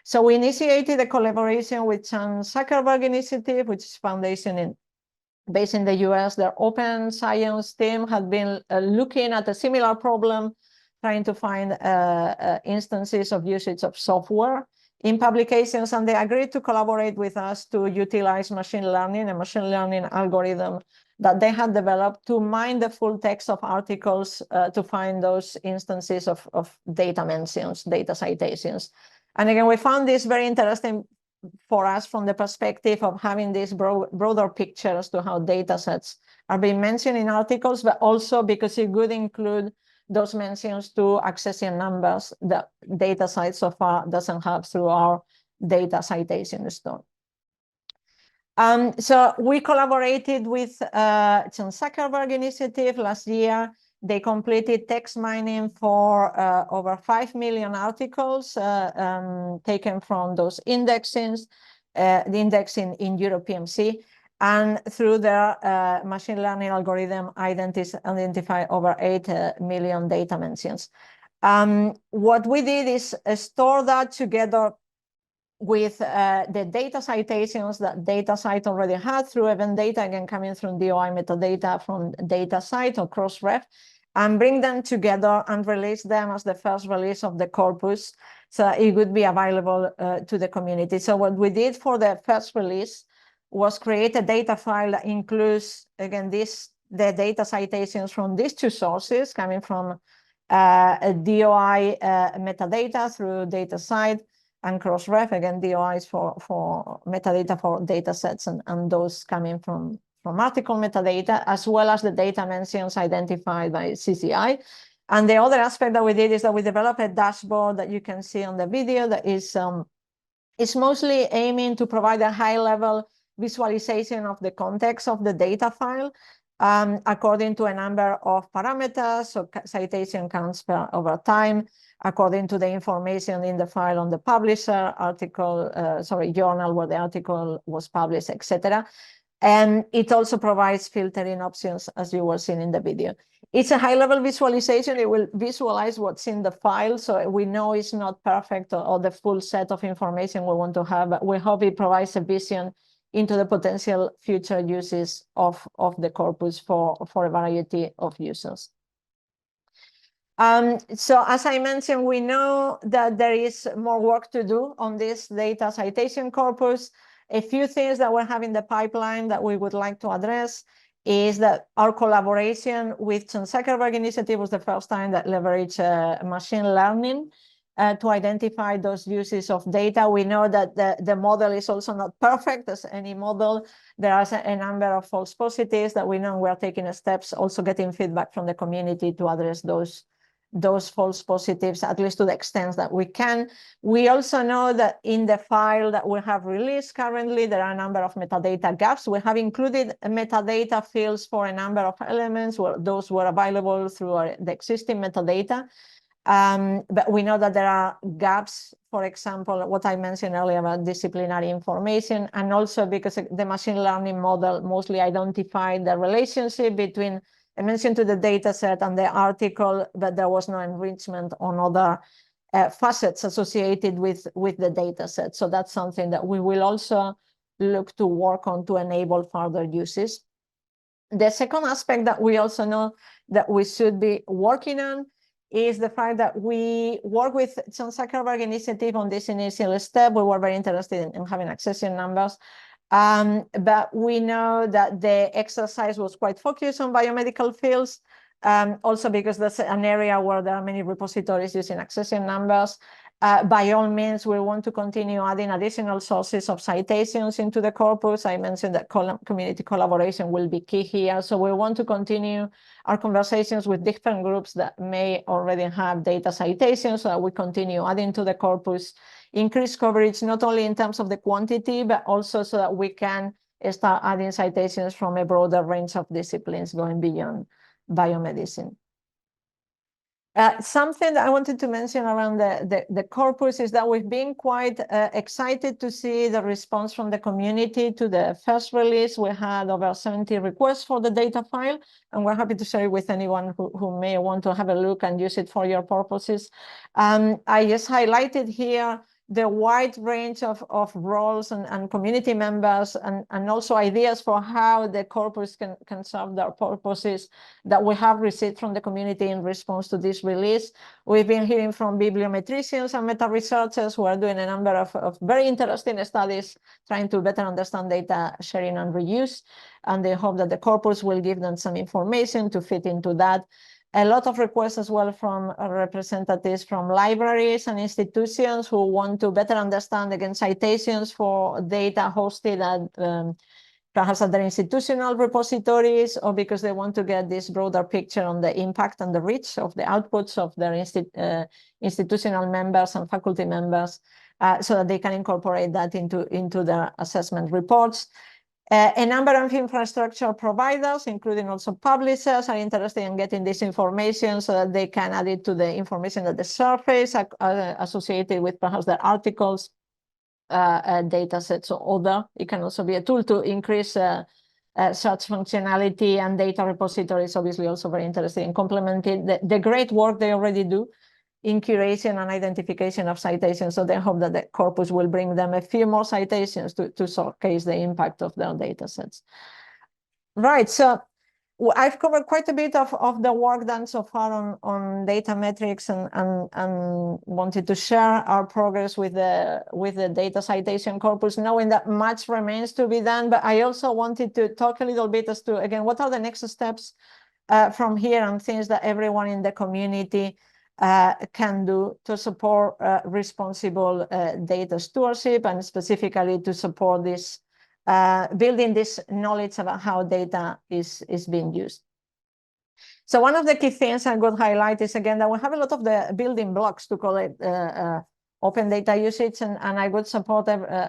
So we initiated a collaboration with Chan Zuckerberg Initiative, which is foundation based in the US. Their open science team had been looking at a similar problem, trying to find instances of usage of software in publications, and they agreed to collaborate with us to utilize machine learning, a machine learning algorithm that they had developed to mine the full text of articles to find those instances of data mentions, data citations. And again, we found this very interesting for us from the perspective of having these broader pictures to how data sets are being mentioned in articles, but also because it would include those mentions to accession numbers that DataCite so far doesn't have through our data citation store. So we collaborated with Chan Zuckerberg Initiative last year. They completed text mining for over 5 million articles taken from those indexings, the indexing in Europe PMC, and through their machine learning algorithm identify over 8 million data mentions. What we did is store that together with the data citations that DataCite already had through event data, again coming from DOI metadata from DataCite or Crossref, and bring them together and release them as the first release of the corpus, so it would be available to the community. So what we did for the first release was create a data file that includes, again, the data citations from these two sources coming from DOI metadata through DataCite and Crossref, again, DOI is for metadata for data sets and those coming from article metadata, as well as the data mentions identified by CCI. And the other aspect that we did is that we developed a dashboard that you can see on the video that is mostly aiming to provide a high-level visualization of the context of the data file according to a number of parameters, so citation counts over time, according to the information in the file on the publisher, journal where the article was published, etc. And it also provides filtering options, as you were seeing in the video. It's a high-level visualization. It will visualize what's in the file, so we know it's not perfect or the full set of information we want to have, but we hope it provides a vision into the potential future uses of the corpus for a variety of users. So as I mentioned, we know that there is more work to do on this data citation corpus. A few things that we have in the pipeline that we would like to address is that our collaboration with Chan Zuckerberg Initiative was the first time that leveraged machine learning to identify those uses of data. We know that the model is also not perfect as any model. There are a number of false positives that we know we're taking steps, also getting feedback from the community to address those false positives, at least to the extent that we can. We also know that in the file that we have released currently, there are a number of metadata gaps. We have included metadata fields for a number of elements where those were available through the existing metadata. But we know that there are gaps, for example, what I mentioned earlier about disciplinary information, and also because the machine learning model mostly identified the relationship between a mention to the data set and the article, but there was no enrichment on other facets associated with the data set. So that's something that we will also look to work on to enable further uses. The second aspect that we also know that we should be working on is the fact that we work with Chan Zuckerberg Initiative on this initial step. We were very interested in having accession numbers. But we know that the exercise was quite focused on biomedical fields, also because that's an area where there are many repositories using accession numbers. By all means, we want to continue adding additional sources of citations into the corpus. I mentioned that community collaboration will be key here. So we want to continue our conversations with different groups that may already have data citations, so that we continue adding to the corpus, increase coverage, not only in terms of the quantity, but also so that we can start adding citations from a broader range of disciplines going beyond biomedicine. Something that I wanted to mention around the corpus is that we've been quite excited to see the response from the community to the first release. We had over 70 requests for the data file, and we're happy to share it with anyone who may want to have a look and use it for your purposes. I just highlighted here the wide range of roles and community members and also ideas for how the corpus can serve their purposes that we have received from the community in response to this release. We've been hearing from bibliometricians and meta researchers who are doing a number of very interesting studies trying to better understand data sharing and reuse, and they hope that the corpus will give them some information to fit into that. A lot of requests as well from representatives from libraries and institutions who want to better understand, again, citations for data hosted at perhaps at their institutional repositories, or because they want to get this broader picture on the impact and the reach of the outputs of their institutional members and faculty members, so that they can incorporate that into their assessment reports. A number of infrastructure providers, including also publishers, are interested in getting this information so that they can add it to the information at the surface associated with perhaps their articles, data sets or other. It can also be a tool to increase search functionality, and data repositories obviously also very interested in complementing the great work they already do in curation and identification of citations. So they hope that the corpus will bring them a few more citations to showcase the impact of their data sets. Right, so I've covered quite a bit of the work done so far on data metrics and wanted to share our progress with the data citation corpus, knowing that much remains to be done. But I also wanted to talk a little bit as to, again, what are the next steps from here, and things that everyone in the community can do to support responsible data stewardship, and specifically to support this building this knowledge about how data is being used. So one of the key things I would highlight is, again, that we have a lot of the building blocks to call it open data usage, and I would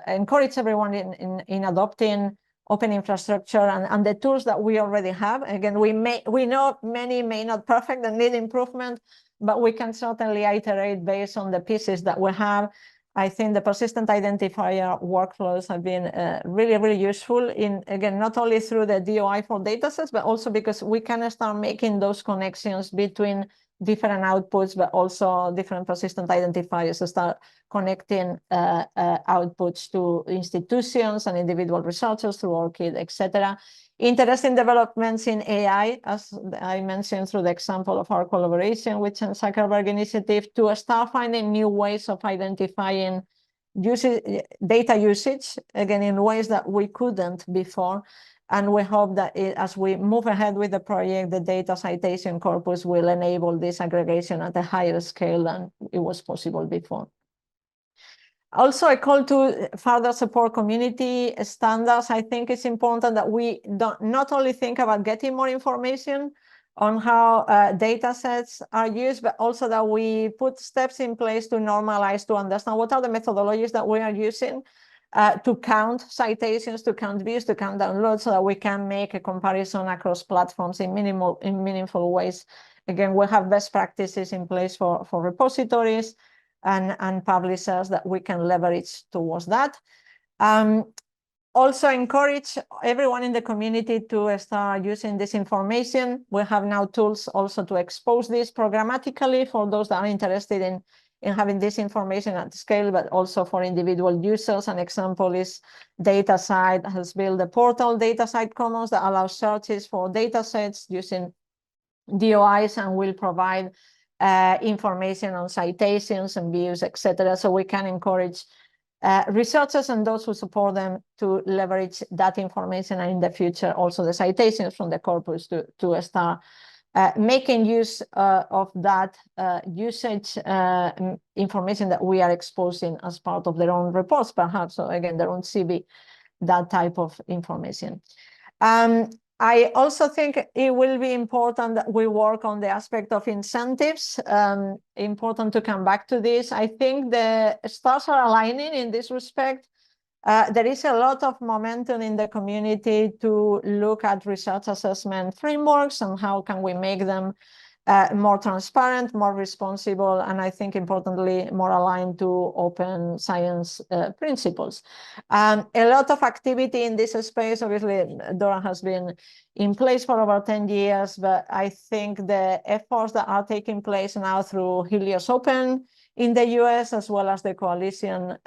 encourage everyone in adopting open infrastructure and the tools that we already have. Again, we know many may not perfect and need improvement, but we can certainly iterate based on the pieces that we have. I think the persistent identifier workflows have been really, really useful in, again, not only through the DOI for datasets, but also because we can start making those connections between different outputs, but also different persistent identifiers to start connecting outputs to institutions and individual researchers through ORCID, etc. Interesting developments in AI, as I mentioned through the example of our collaboration with the Zuckerberg Initiative, to start finding new ways of identifying data usage, again, in ways that we couldn't before. And we hope that as we move ahead with the project, the data citation corpus will enable this aggregation at a higher scale than it was possible before. Also, a call to further support community standards. I think it's important that we not only think about getting more information on how data sets are used, but also that we put steps in place to normalize, to understand what are the methodologies that we are using to count citations, to count views, to count downloads, so that we can make a comparison across platforms in meaningful ways. Again, we have best practices in place for repositories and publishers that we can leverage towards that. Also encourage everyone in the community to start using this information. We have now tools also to expose this programmatically for those that are interested in having this information at scale, but also for individual users. An example is DataCite has built a portal, DataCite Commons, that allows searches for data sets using DOIs and will provide information on citations and views, etc. So we can encourage researchers and those who support them to leverage that information, and in the future also the citations from the corpus to start making use of that usage information that we are exposing as part of their own reports, perhaps, so again, their own CV, that type of information. I also think it will be important that we work on the aspect of incentives. Important to come back to this. I think the stars are aligning in this respect. There is a lot of momentum in the community to look at research assessment frameworks and how can we make them more transparent, more responsible, and I think importantly, more aligned to open science principles. A lot of activity in this space. Obviously, DORA has been in place for over 10 years, but I think the efforts that are taking place now through Helios Open in the US, as well as the Coalition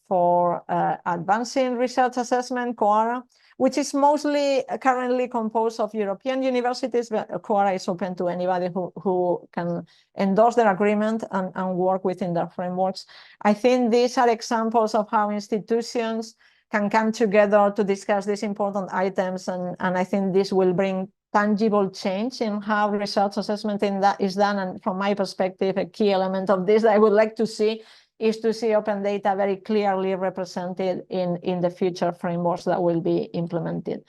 for Advancing Research Assessment, COARA, which is mostly currently composed of European universities, but COARA is open to anybody who can endorse their agreement and work within their frameworks. I think these are examples of how institutions can come together to discuss these important items, and I think this will bring tangible change in how research assessment is done. And from my perspective, a key element of this that I would like to see is to see open data very clearly represented in the future frameworks that will be implemented.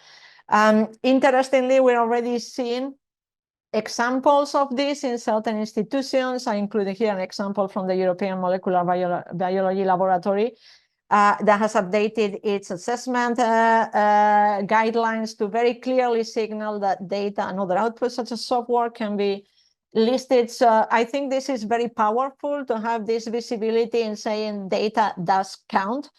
Interestingly, we're already seeing examples of this in certain institutions. I included here an example from the European Molecular Biology Laboratory that has updated its assessment guidelines to very clearly signal that data and other outputs such as software can be listed. So I think this is very powerful to have this visibility in saying data does count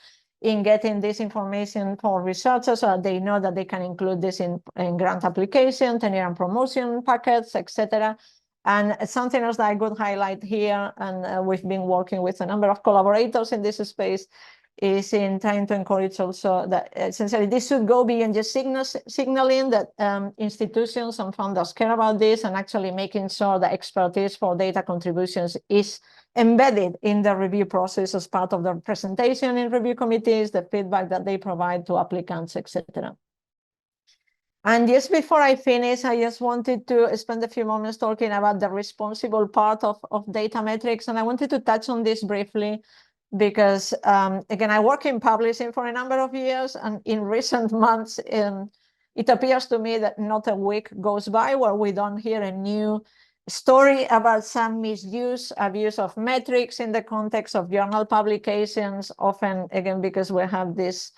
in getting this information for researchers, so that they know that they can include this in grant application, tenure and promotion packets, etc. And something else that I could highlight here, and we've been working with a number of collaborators in this space, is in trying to encourage also that essentially this should go beyond just signaling that institutions and funders care about this, and actually making sure the expertise for data contributions is embedded in the review process as part of the presentation in review committees, the feedback that they provide to applicants, etc. And just before I finish, I just wanted to spend a few moments talking about the responsible part of data metrics, and I wanted to touch on this briefly, because again, I work in publishing for a number of years, and in recent months, it appears to me that not a week goes by where we don't hear a new story about some misuse, abuse of metrics in the context of journal publications, often, again, because we have this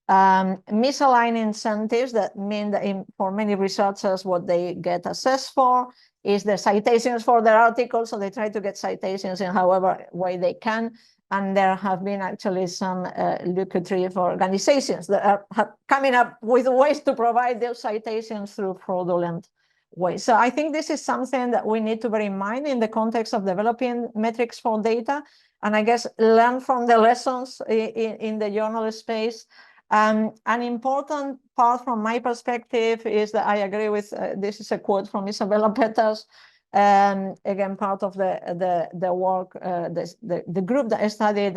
misaligned incentives that mean that for many researchers, what they get assessed for is the citations for their articles, so they try to get citations in however way they can. And there have been actually some lucrative organizations that are coming up with ways to provide those citations through fraudulent ways. So I think this is something that we need to bear in mind in the context of developing metrics for data, and I guess learn from the lessons in the journal space. An important part from my perspective is that I agree with, this is a quote from Isabella Peters, again, part of the work, the group that studied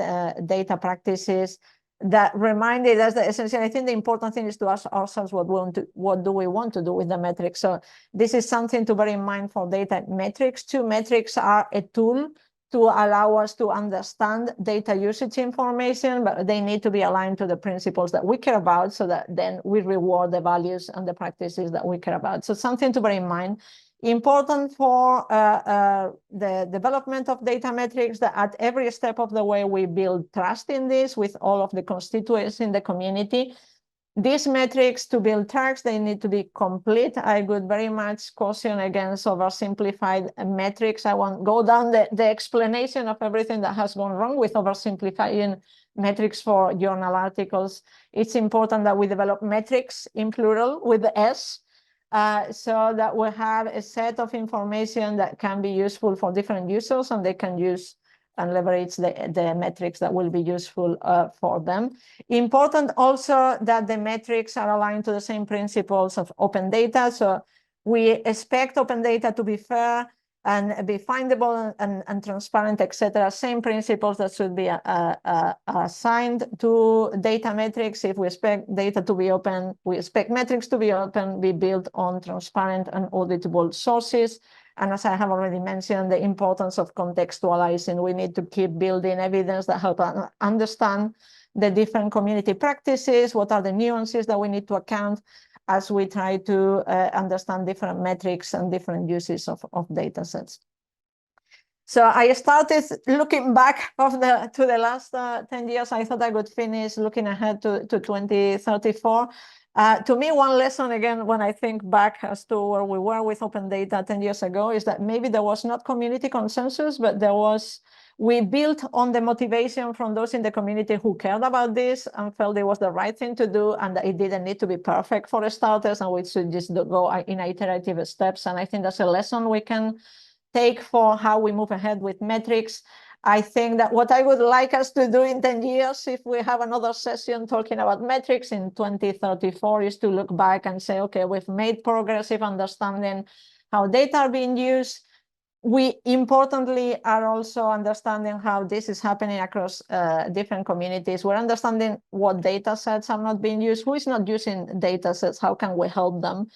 data practices, that reminded us that essentially, I think the important thing is to ask ourselves what do we want to do with the metrics. So this is something to bear in mind for data metrics. Two, metrics are a tool to allow us to understand data usage information, but they need to be aligned to the principles that we care about, so that then we reward the values and the practices that we care about. So something to bear in mind. Important for the development of data metrics, that at every step of the way we build trust in this with all of the constituents in the community. These metrics, to build trust, they need to be complete. I would very much caution against oversimplified metrics. I won't go down the explanation of everything that has gone wrong with oversimplifying metrics for journal articles. It's important that we develop metrics in plural with the S, so that we have a set of information that can be useful for different users, and they can use and leverage the metrics that will be useful for them. Important also that the metrics are aligned to the same principles of open data. So we expect open data to be fair and be findable and transparent, etc. Same principles that should be assigned to data metrics. If we expect data to be open, we expect metrics to be open, be built on transparent and auditable sources. And as I have already mentioned, the importance of contextualizing. We need to keep building evidence that help us understand the different community practices, what are the nuances that we need to account as we try to understand different metrics and different uses of data sets. So I started looking back to the last 10 years. I thought I would finish looking ahead to 2034. To me, one lesson, again, when I think back as to where we were with open data 10 years ago, is that maybe there was not community consensus, but we built on the motivation from those in the community who cared about this and felt it was the right thing to do, and that it didn't need to be perfect for the starters, and we should just go in iterative steps. And I think that's a lesson we can take for how we move ahead with metrics. I think that what I would like us to do in 10 years, if we have another session talking about metrics in 2034, is to look back and say, okay, we've made progressive understanding how data are being used. We importantly are also understanding how this is happening across different communities. We're understanding what data sets are not being used, who is not using data sets, how can we help them?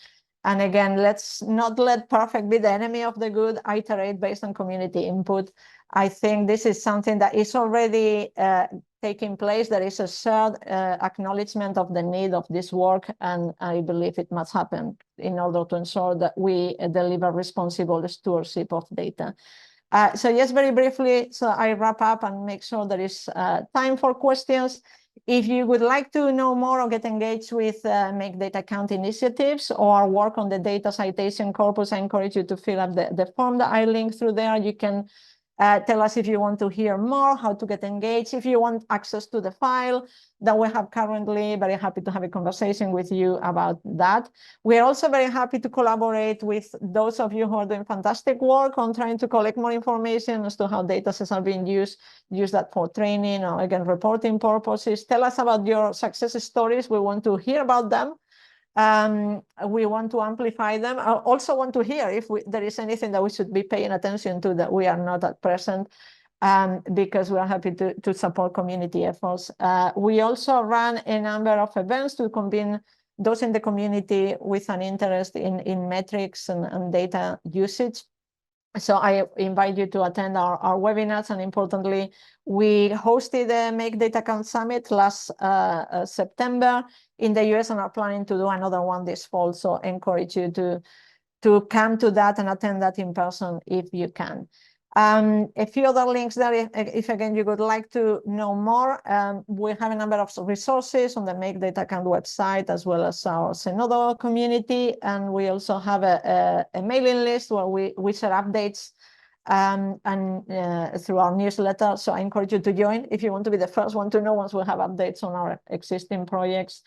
And again, let's not let perfect be the enemy of the good, iterate based on community input. I think this is something that is already taking place. There is a shared acknowledgement of the need of this work, and I believe it must happen in order to ensure that we deliver responsible stewardship of data. So yes, very briefly, so I wrap up and make sure there is time for questions. If you would like to know more or get engaged with Make Data Count initiatives or work on the data citation corpus, I encourage you to fill up the form that I linked through there. You can tell us if you want to hear more, how to get engaged. If you want access to the file that we have currently, very happy to have a conversation with you about that. We're also very happy to collaborate with those of you who are doing fantastic work on trying to collect more information as to how data sets are being used. Use that for training or, again, reporting purposes. Tell us about your success stories. We want to hear about them. We want to amplify them. I also want to hear if there is anything that we should be paying attention to that we are not at present, because we are happy to support community efforts. We also run a number of events to convene those in the community with an interest in metrics and data usage. So I invite you to attend our webinars, and importantly, we hosted a Make Data Count Summit last September in the US and are planning to do another one this fall. So I encourage you to come to that and attend that in person if you can. A few other links there, if again you would like to know more. We have a number of resources on the Make Data Count website, as well as our Zenodo community, and we also have a mailing list where we share updates through our newsletter. So I encourage you to join if you want to be the first one to know once we have updates on our existing projects.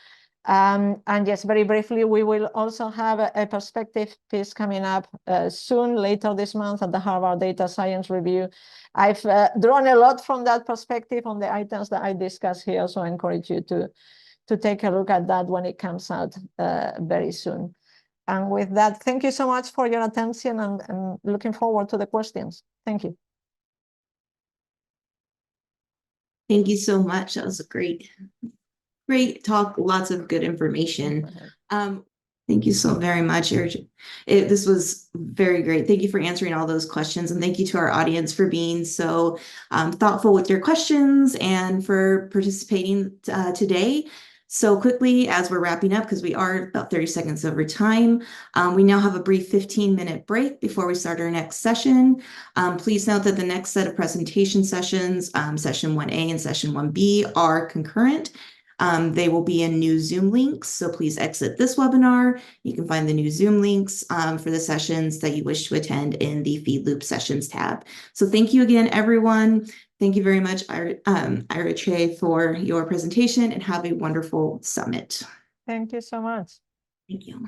And yes, very briefly, we will also have a perspective piece coming up soon, later this month, at the Harvard Data Science Review. I've drawn a lot from that perspective on the items that I discuss here, so I encourage you to take a look at that when it comes out very soon. And with that, thank you so much for your attention, and looking forward to the questions. Thank you. Thank you so much. That was a great talk, lots of good information. Thank you so very much. This was very great. Thank you for answering all those questions, and thank you to our audience for being so thoughtful with your questions and for participating today. So quickly, as we're wrapping up, because we are about 30 seconds over time, we now have a brief 15-minute break before we start our next session. Please note that the next set of presentation sessions, session 1A and session 1B, are concurrent. They will be in new Zoom links, so please exit this webinar. You can find the new Zoom links for the sessions that you wish to attend in the Feed Loop Sessions tab. So thank you again, everyone. Thank you very much, Ira for your presentation, and have a wonderful summit. Thank you so much. Thank you.